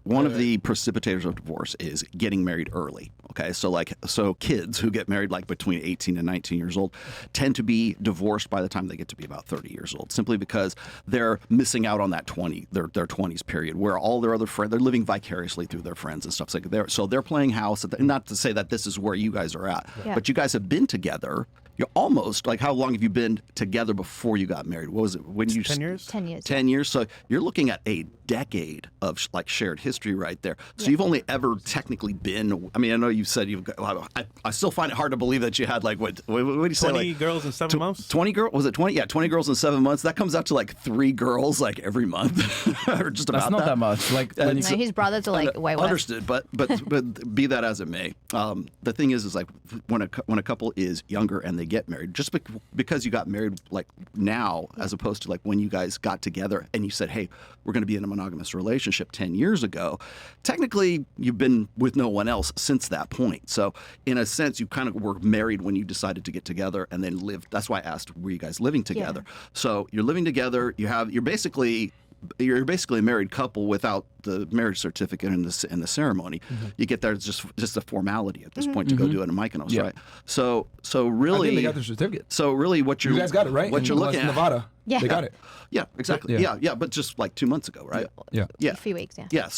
one of the precipitators of divorce is getting married early. Okay, so kids who get married like between 18 and 19 years old tend to be divorced by the time they get to be about 30 years old, simply because they're missing out on that their 20s period where all their other friends, they're living vicariously through their friends and stuff like that. So they're playing house. Not to say that this is where you guys are at, but you guys have been together. You're almost like, how long have you been together before you got married? What was it? When you 10 years? 10 years. 10 years. So you're looking at a decade of like shared history right there. So you've only ever technically been, I mean, I know you said you've got, I still find it hard to believe that you had like, what do you say? 20 Like, girls in 7 months? 20 girls? Was it 20? Yeah, 20 girls in 7 months. That comes out to like 3 girls like every month or just about That's not that much. Like when No, his brothers are like way worse. Understood, but be that as it may, the thing is like when a couple is younger and they get married, just because you got married like now, as opposed to like when you guys got together and you said, hey, we're going to be in a monogamous relationship 10 years ago, technically you've been with no one else since that point. So in a sense, you kind of were married when you decided to get together and then lived. That's why I asked, were you guys living together? So you're living together. You're basically a married couple without the marriage certificate and the ceremony. You get there, it's just a formality at this point to go do it in Mykonos, right? So really, I think they got their certificate. So really, what You guys got it, right? What you're looking at, Nevada. Yeah. They got it. Yeah, exactly. Yeah, but just like 2 months ago, right? Yeah. A few weeks, yeah. Yeah.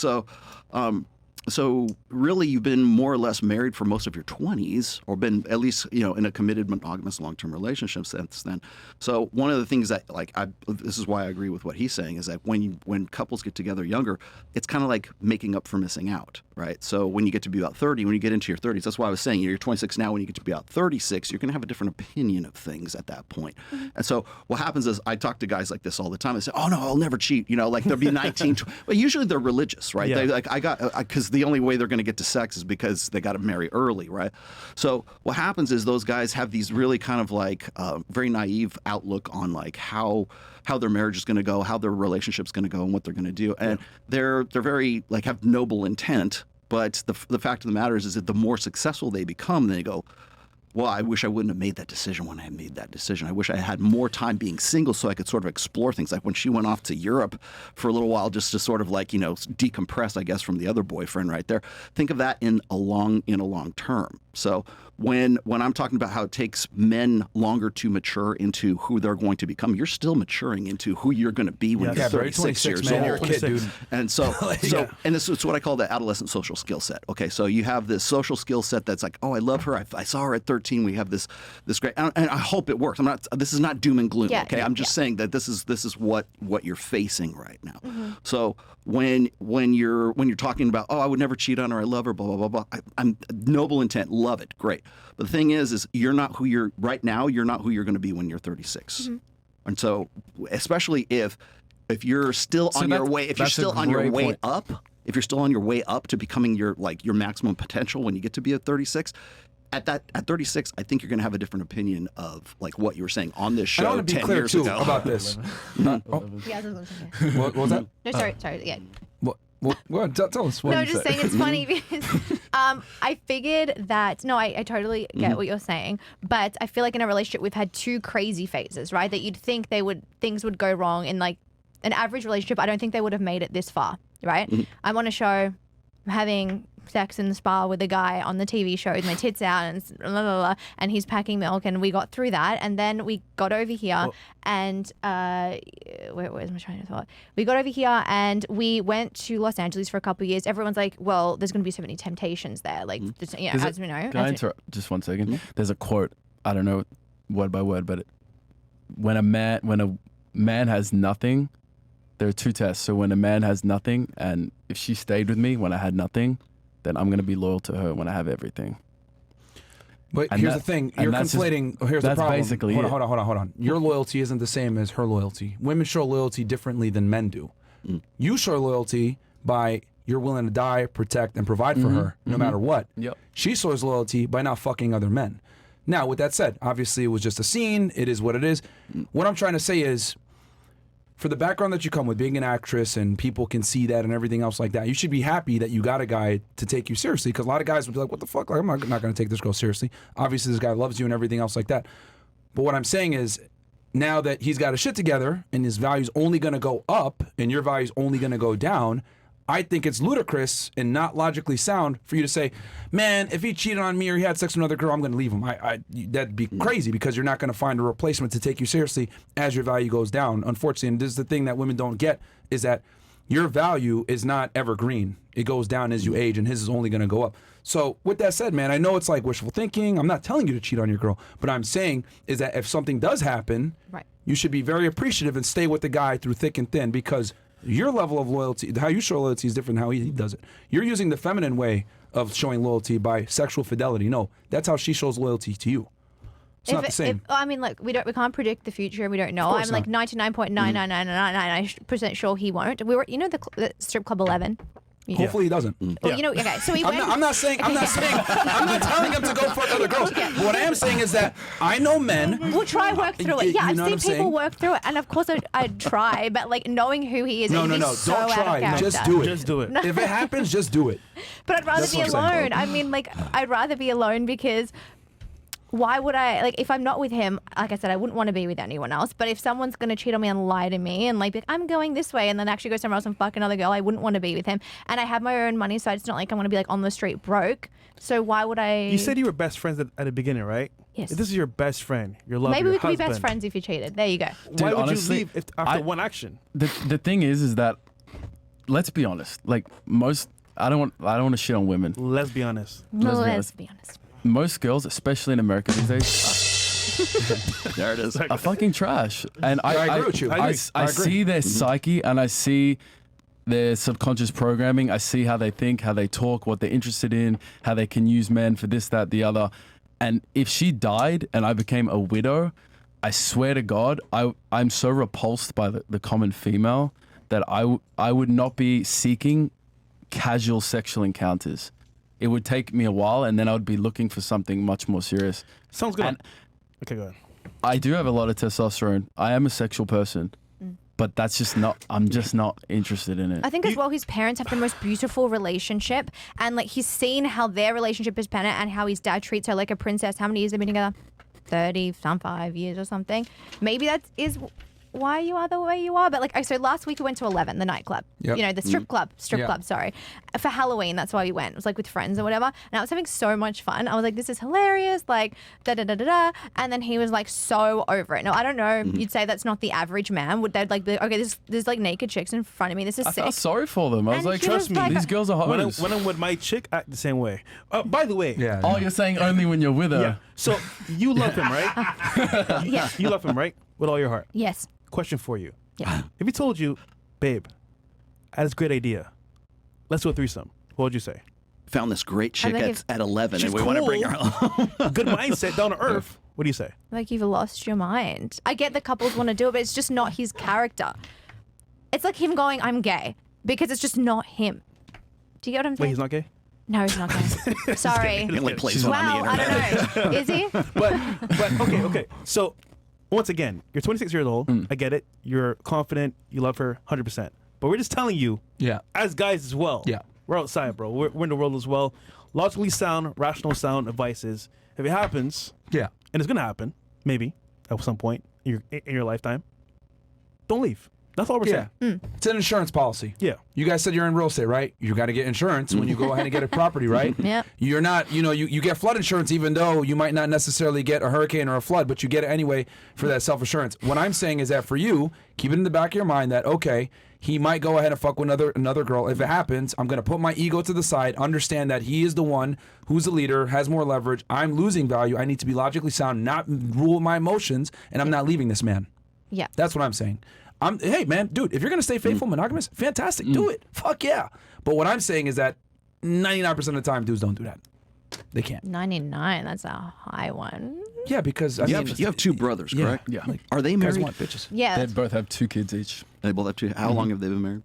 So really, you've been more or less married for most of your 20s, or been at least, in a committed monogamous long-term relationship since then. So one of the things that, this is why I agree with what he's saying, is that when couples get together younger, it's kind of like making up for missing out, right? So when you get to be about 30, when you get into your 30s, that's why I was saying, you're 26 now. When you get to be about 36, you're going to have a different opinion of things at that point. And so what happens is, I talk to guys like this all the time. They say, "Oh no, I'll never cheat." Like they'll be 19. But usually they're religious, right? Yeah. They because the only way they're going to get to sex is because they got to marry early, right? So what happens is those guys have these really kind of like very naive outlook on like how their marriage is going to go, how their relationship's going to go, and what they're going to do, and they're very like have noble intent. But the fact of the matter is that the more successful they become, they go, well, I wish I wouldn't have made that decision when I made that decision. I wish I had more time being single so I could sort of explore things. Like when she went off to Europe for a little while just to sort of like, decompress, I guess, from the other boyfriend right there. Think of that in a long term. So when I'm talking about how it takes men longer to mature into who they're going to become, you're still maturing into who you're going to be when you're 36 years old. You're a kid, dude. And so and this is what I call the adolescent social skill set. Okay, so you have this social skill set that's like, oh, I love her. I saw her at 13. We have this great, and I hope it works. This is not doom and gloom. Yeah, okay, I'm just saying that this is what you're facing right now. So when you're talking about, oh, I would never cheat on her, I love her, blah blah blah blah. I'm noble intent, love it, great. But the thing is you're not who you're right now. You're not who you're going to be when you're 36. And so, especially if you're still on your way, if you're still on your way up, if you're still on your way up to becoming your maximum potential when you get to be at 36. At 36, I think you're going to have a different opinion of like what you were saying on this show. I want to be 10 clear years too ago. about this. Yeah, I was going to say. What was that? No, sorry, yeah. What? Go ahead, tell us what No, you just said. saying it's funny because I figured that, I totally get what you're saying, but I feel like in a relationship we've had 2 crazy phases, right? That you'd think things would go wrong in like an average relationship. I don't think they would have made it this far, right? I'm on a show, I'm having sex in the spa with a guy on the TV show with my tits out and blah, blah, blah, and he's packing milk, and we got through that, and then we got over here and where's my train of thought? We got over here and we went to Los Angeles for a couple of years. Everyone's like, well, there's going to be so many temptations there, like as we know. Can I interrupt just 1 second? There's a quote, I don't know word by word, but when a man has nothing, there are 2 tests. So when a man has nothing, and if she stayed with me when I had nothing, then I'm going to be loyal to her when I have everything. But And here's that- the thing. and You're that's just- conflating. Here's the that's problem. basically hold it. on. Your loyalty isn't the same as her loyalty. Women show loyalty differently than men do. You show loyalty by you're willing to die, protect, and provide for her no matter what. Yep. She shows loyalty by not fucking other men. Now, with that said, obviously it was just a scene. It is what it is. What I'm trying to say is, for the background that you come with, being an actress and people can see that and everything else like that, you should be happy that you got a guy to take you seriously, because a lot of guys would be like, what the fuck? Like, I'm not going to take this girl seriously. Obviously, this guy loves you and everything else like that. But what I'm saying is, now that he's got his shit together and his value's only going to go up and your value's only going to go down, I think it's ludicrous and not logically sound for you to say, man, if he cheated on me or he had sex with another girl, I'm going to leave him. That'd be crazy because you're not going to find a replacement to take you seriously as your value goes down. Unfortunately, and this is the thing that women don't get, is that your value is not evergreen. It goes down as you age, and his is only going to go up. So with that said, man, I know it's like wishful thinking. I'm not telling you to cheat on your girl, but I'm saying is that if something does happen, you should be very appreciative and stay with the guy through thick and thin, because your level of loyalty, how you show loyalty is different than how he does it. You're using the feminine way of showing loyalty by sexual fidelity. No, that's how she shows loyalty to you. It's not the same. I mean, like, we can't predict the future. We don't know. I'm like 99.99999% sure he won't. We were, you know, the strip club 11. Hopefully he doesn't. Well, you know, okay. So he went. I'm not telling him to go fuck other girls. But what I am saying is that I know men. We'll try work through it. Yeah, You know I've what seen I'm people saying? work through it, and of course I'd try, but like knowing who he is, No, it'd be so don't out of try. character. Just do it. Just do it. If it happens, just do it. But I'd rather That's be what I'm saying. alone. I mean, like, I'd rather be alone because why would I, like, if I'm not with him, like I said, I wouldn't want to be with anyone else. But if someone's going to cheat on me and lie to me and, like, I'm going this way and then actually go somewhere else and fuck another girl, I wouldn't want to be with him. And I have my own money, so it's not like I'm going to be, like, on the street broke. So why would I? You said you were best friends at the beginning, right? Yes. If this is your best friend, your lover, Maybe we your could be husband, best friends if you cheated. There you go. Why would honestly, you leave after one action? The thing is that, let's be honest. Like most, I don't want to shit on women. Let's be honest. Let's be honest. Most girls, especially in America these days, There it is. are fucking trash. And I agree with you. I agree. see their psyche and I see their subconscious programming. I see how they think, how they talk, what they're interested in, how they can use men for this, that, the other. And if she died and I became a widow, I swear to God, I'm so repulsed by the common female that I would not be seeking casual sexual encounters. It would take me a while, and then I would be looking for something much more serious. Sounds good. And Okay, go ahead. I do have a lot of testosterone. I am a sexual person, but that's just not. I'm just not interested in it. I think as well, his parents have the most beautiful relationship, and like he's seen how their relationship is pennant and how his dad treats her like a princess. How many years they've been together? 5 years or something. Maybe that is why you are the way you are. But like, so last week we went to 11, the nightclub. Yep. You know, the strip club, sorry. For Halloween, that's why we went. It was like with friends or whatever. And I was having so much fun. I was like, this is hilarious, like da-da-da-da-da. And then he was like so over it. Now, I don't know, you'd say that's not the average man. Would they like be like, okay, there's like naked chicks in front of me. This is I sick. felt sorry for them. I was And like, he was trust me, like- these girls are hoes. When I'm with my chick, act the same way. By the way, Yeah. Oh, you're saying only when you're with her. yeah. So you love him, right? Yeah. You love him, right? With all your heart. Yes. Question for you. Yeah. If he told you, babe, I had this great idea. Let's do a threesome. What would you say? Found this great chick think at 11, She's and we want to bring her home. Good mindset, down to earth. What do you say? Like you've lost your mind. I get the couples want to do it, but it's just not his character. It's like him going, I'm gay, because it's just not him. Do you get what I'm Wait, saying? he's not gay? No, he's not gay. Sorry. He only plays one on the Well, I internet. don't know. Is he? But okay. So once again, you're 26 years old. I get it. You're confident. You love her 100%. But we're just telling you, Yeah. as guys as well. Yeah. We're outside, bro. We're in the world as well. Logically sound, rational sound advice is, if it happens, Yeah. and it's gonna happen, maybe at some point in your lifetime, don't leave. That's all we're Yeah. saying. It's an insurance policy. Yeah. You guys said you're in real estate, right? You got to get insurance when you go ahead and get a property, right? Yeah. You're not, you get flood insurance even though you might not necessarily get a hurricane or a flood, but you get it anyway for that self-assurance. What I'm saying is that for you, keep it in the back of your mind that, okay, he might go ahead and fuck with another girl. If it happens, I'm going to put my ego to the side, understand that he is the one who's the leader, has more leverage. I'm losing value. I need to be logically sound, not rule my emotions, and I'm not leaving this man. Yeah. That's what I'm saying. Hey, man, dude, if you're going to stay faithful, monogamous, fantastic, do it. Fuck yeah. But what I'm saying is that 99% of the time, dudes don't do that. They can't. 99, that's a high one. Yeah, because, I You mean, have two brothers, yeah, correct? Yeah. Are they guys married? want bitches. Yeah. They both have 2 kids each. They both have two. How long have they been married?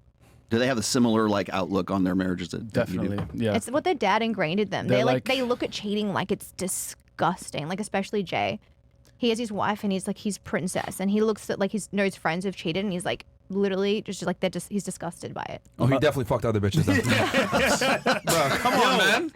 Do they have a similar outlook on their marriages that you do? Definitely. Yeah. It's what their dad ingrained in them. They're They like- they look at cheating like it's disgusting. Like especially Jay. He has his wife and he's like his princess, and he looks at like his knows friends have cheated, and he's like, literally just like he's disgusted by it. Oh, he definitely fucked other bitches. Then. Bro, come on, man.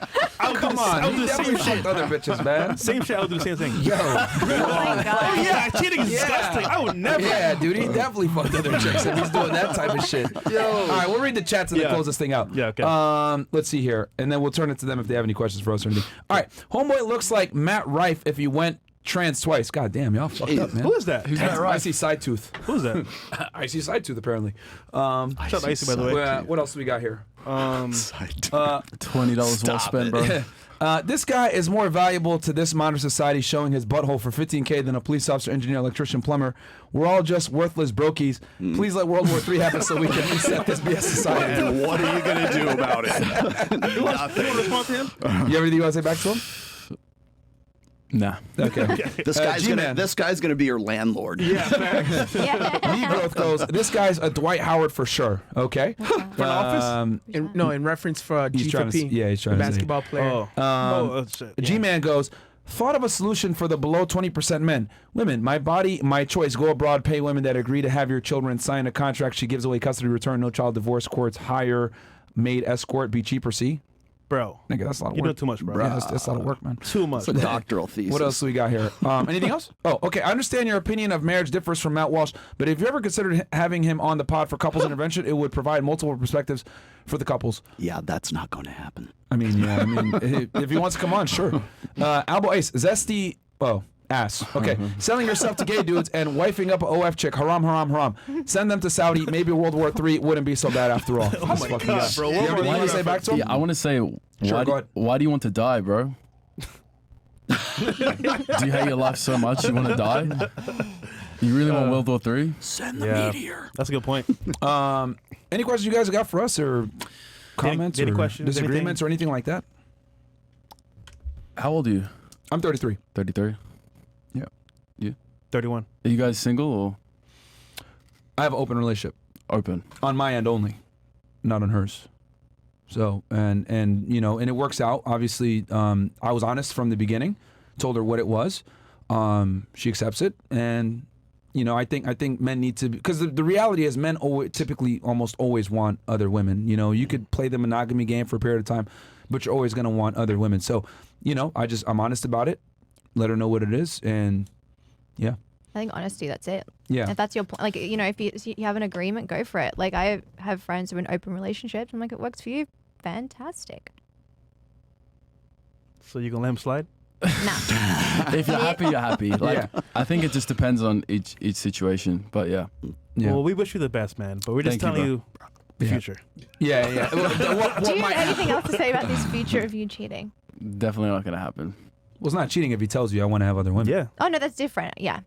Come on. He definitely fucked other bitches, man. Same shit. I would do the same thing. Yo. Oh my God. Yeah, cheating is disgusting. I would never. Yeah, dude, he definitely fucked other chicks if he's doing that type of shit. All right, we'll read the chats and then close this thing out. Yeah, okay. Let's see here, and then we'll turn it to them if they have any questions for us or anything. All right, homeboy looks like Matt Rife if he went trans twice. God damn, y'all fucked up, man. Who is that? Who's Matt Rife? Icy Side Tooth. Who's that? Icy Side Tooth, apparently. Shout out to Icy, by the way. What else do we got here? $20 well spent, bro. This guy is more valuable to this modern society showing his butthole for $15K than a police officer, engineer, electrician, plumber. We're all just worthless brokies. Please let World War III happen so we can reset this BS society. And what are you going to do about it? You want to respond to him? You have anything you want to say back to him? Nah. Okay. This guy's gonna be your landlord. Yeah, man. Yeah. Me growth goes, this guy's a Dwight Howard for sure. Okay. For the office? In reference for He's G trying for to, P, yeah, he's trying the to say. basketball player. Oh, shit. G-Man goes, thought of a solution for the below 20% men. Women, my body, my choice. Go abroad, pay women that agree to have your children, sign a contract. She gives away custody, return, no child divorce, courts, hire, maid, escort, be cheaper, see? Bro. Nigga, that's a lot of work. You're doing too much, bro. Yeah, that's a lot of work, man. Too much. It's a doctoral thesis. What else do we got here? Anything else? Oh, okay. I understand your opinion of marriage differs from Matt Walsh, but if you ever considered having him on the pod for couples intervention, it would provide multiple perspectives for the couples. Yeah, that's not going to happen. I mean, if he wants to come on, sure. Albo Ace, zesty, ass. Okay. Selling yourself to gay dudes and wifing up an OF chick. Haram, haram, haram. Send them to Saudi. Maybe World War III wouldn't be so bad after all. Oh my God, bro. You have anything you want to say back to him? Yeah, I want to say, Sure, why, go ahead. why do you want to die, bro? Do you hate your life so much you want to die? You really want World War III? Send the meteor. That's a good point. Any questions you guys got for us or comments Any or questions, disagreements or anything like that? How old are you? I'm 33. 33? 31. Are you guys single or I have an open relationship open? on my end only, not on hers. So, and it works out. Obviously, I was honest from the beginning, told her what it was. She accepts it. And, I think men need to, because the reality is men typically almost always want other women. You could play the monogamy game for a period of time, but you're always going to want other women. So, I'm honest about it, let her know what it is. And yeah. I think honesty, that's it. Yeah. If that's your point, like, if you have an agreement, go for it. Like, I have friends who are in open relationships. I'm like, it works for you. Fantastic. So you gonna let him slide? Nah. If you're happy, you're happy. Like, Yeah. I think it just depends on each situation. But yeah. Yeah. Well, we wish you the best, man. But we're just Thank you, telling you the Yeah. future. Yeah. What Do you might have anything happen? else to say about this future of you cheating? Definitely not going to happen. Well, it's not cheating if he tells you I want to have other women. Yeah. Oh, no, that's different. Yeah.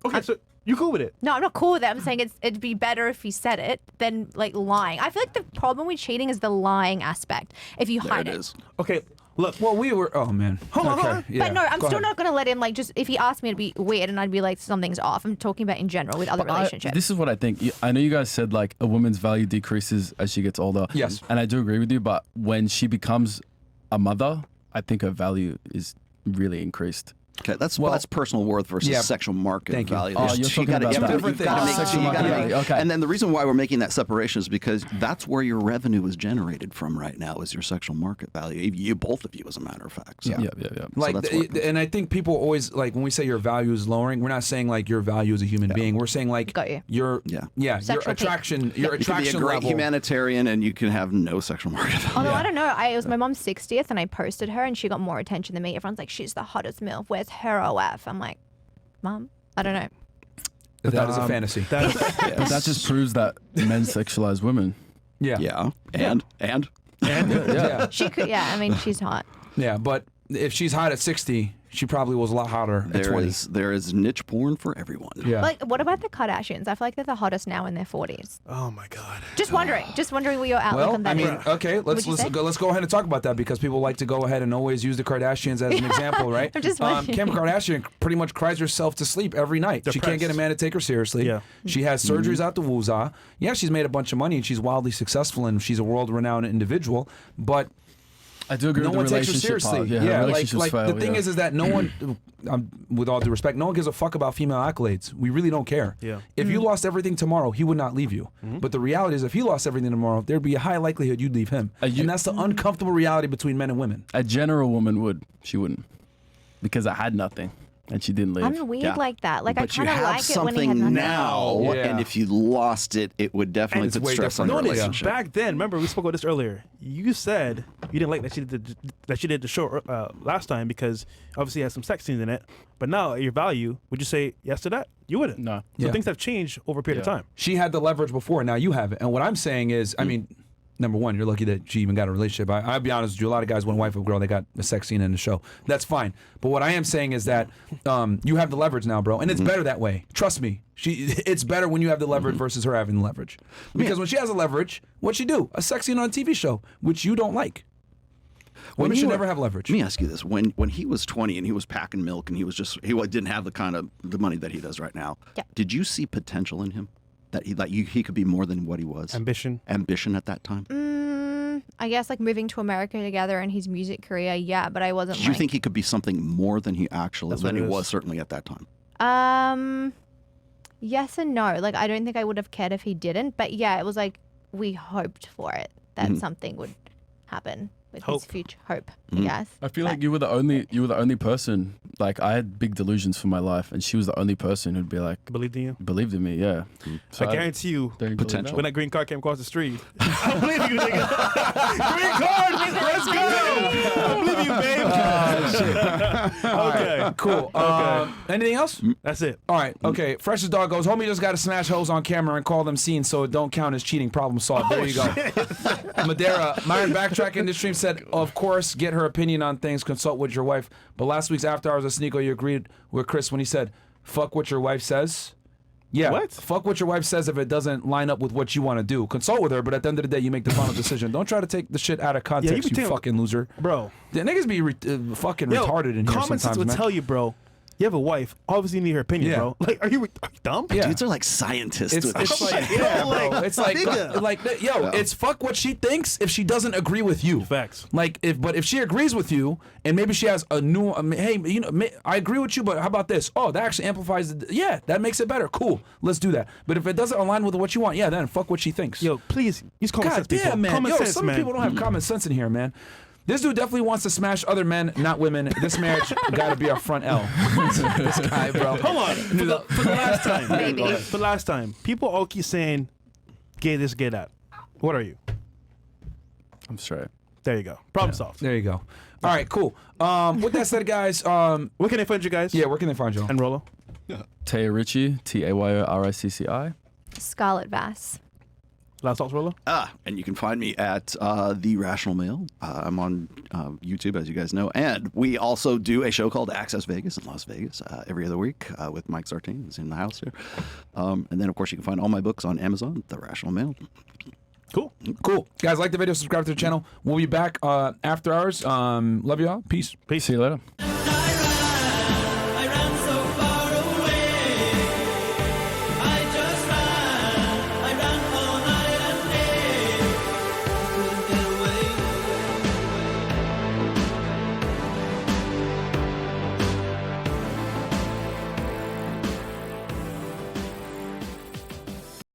Okay, so you cool with it? No, I'm not cool with it. I'm saying it'd be better if he said it than like lying. I feel like the problem with cheating is the lying aspect. If you There hide it it. is. Okay, look. Well, we were. Oh man. Hold on. Yeah. But no, I'm Go still ahead. not going to let him, like, just if he asked me, it'd be weird and I'd be like, something's off. I'm talking about in general with other relationships. This is what I think. I know you guys said like a woman's value decreases as she gets older. Yes. And I do agree with you, but when she becomes a mother, I think her value is really increased. Okay, that's personal worth versus Yeah. sexual market Thank you. value. Oh, There's- you're you talking gotta- about you that. gotta- Different you gotta things. make- Sexual you gotta market make- value. Okay. And then the reason why we're making that separation is because that's where your revenue is generated from right now, is your sexual market value. You both of you, as a matter of fact. So. Yeah. Yeah. Like, that's what- and I think people always like when we say your value is lowering, we're not saying like your value as a human being. We're saying like Got you. your your Sexual peak. attraction, your You can be a attraction great level. humanitarian and you can have no sexual market value. Although I don't know, it was my mom's 60th and I posted her and she got more attention than me. Everyone's like, she's the hottest MILF. Where's her OF? I'm like, Mom, I don't know. That is a fantasy. That, But that just proves that men sexualize women. Yeah. Yeah. And Yeah. She could, yeah, I mean, she's hot. Yeah. But if she's hot at 60, she probably was a lot hotter at 20. there is niche porn for everyone. Yeah. Like, what about the Kardashians? I feel like they're the hottest now in their 40s. oh my God. Just wondering what your outlook Well, on that I mean, is. okay, let's you say? let's go ahead and talk about that because people like to go ahead and always use the Kardashians as an example, right? I'm just wondering. Kim Kardashian pretty much cries herself to sleep every night. She can't get a man to take her seriously. Yeah. She has surgeries out the wooza. Yeah, she's made a bunch of money and she's wildly successful and she's a world-renowned individual, but I do agree no with one the takes her relationship seriously. part. Yeah, relationships like fail, the thing is that no one, with all due respect, no one gives a fuck about female accolades. We really don't care. Yeah. If you lost everything tomorrow, he would not leave you. But the reality is, if he lost everything tomorrow, there'd be a high likelihood you'd leave him. And that's the uncomfortable reality between men and women. A general woman would. She wouldn't. Because I had nothing. And she didn't leave. I'm weird Yeah. like that. Like, But I you kind of have like it when he had something nothing. now, Yeah. and if you lost it, it would definitely And it's put way stress on different. the Notice relationship. back then, remember we spoke about this earlier. You said you didn't like that she did the show last time because obviously it has some sex scenes in it. But now at your value, would you say yes to that? You wouldn't. No. So Yeah. things have changed over a period of time. She had the leverage before, now you have it. And what I'm saying is, I mean, number one, you're lucky that she even got a relationship. I'll be honest with you, a lot of guys want a wife or girl, they got a sex scene in the show. That's fine. But what I am saying is that you have the leverage now, bro. And it's better that way. Trust me. It's better when you have the leverage versus her having the leverage. Because when she has a leverage, what'd she do? A sex scene on a TV show, which you don't like. Women should never have leverage. Let me ask you this: when he was 20 and he was packing milk and he didn't have the kind of the money that he does right now, Yeah. did you see potential in him that he could be more than what he was? Ambition. Ambition at that time. I guess like moving to America together and his music career, yeah, but I wasn't Did you like, think he could be something more than he actually That's what than he it is. was certainly at that time? Yes and no. Like, I don't think I would have cared if he didn't, but yeah, it was like we hoped for it that something would happen with Hope. his future. Hope, yes. I feel like you were the only person. Like I had big delusions for my life, and she was the only person who'd be like Believed in you. believed in me. Yeah. So I guarantee you, don't you believe Potential. that? when that green card came across the street, I believe you, nigga. Green card, let's go. I believe you, babe. Okay, Cool. Anything else? that's it. All right. Okay. Freshest dog goes, homie just got to smash hoes on camera and call them scenes so it don't count as cheating. Problem solved. There you go. Madeira, Myron backtracking this stream said, of course, get her opinion on things, consult with your wife. But last week's After Hours of Sneeko, you agreed with Chris when he said, fuck what your wife says. Yeah. What? Fuck what your wife says if it doesn't line up with what you want to do. Consult with her, but at the end of the day, you make the final decision. Don't try to take the shit out of context, be you fucking loser. Bro. The niggas be fucking retarded in here common sense sometimes, would man. tell you, bro. You have a wife. Obviously, you need her opinion, Yeah. bro. Like, are you dumb? Yeah. Dudes are like scientists. It's with this like, shit. yeah, bro. It's like, Yeah. it's fuck what she thinks if she doesn't agree with you. Facts. Like, if she agrees with you, and maybe she has a new, hey, you know, I agree with you, but how about this? Oh, that actually amplifies. Yeah, that makes it better. Cool, let's do that. But if it doesn't align with what you want, yeah, then fuck what she thinks. Yo, please use common God sense, people. damn, man. Common Yo, sense, some man. people don't have common sense in here, man. This dude definitely wants to smash other men, not women. This marriage got to be our front L. This guy, bro. Hold on. For the last time. Maybe. For the last time. People all keep saying, gay this, gay that. What are you? I'm straight. There you go. Problem solved. There you go. All right, cool. With that said, guys, Where can they find you guys? yeah, where can they find you? And Rollo? Taya Ritchie, TAYORICCI. Scarlett Vass. Last thoughts, Rollo? And you can find me at The Rational Male. I'm on YouTube, as you guys know. And we also do a show called Access Vegas in Las Vegas every other week with Mike Sartain, who's in the house here. And then, of course, you can find all my books on Amazon, The Rational Male. Cool. Guys, like the video, subscribe to the channel. We'll be back after hours. Love y'all. Peace. See you later. La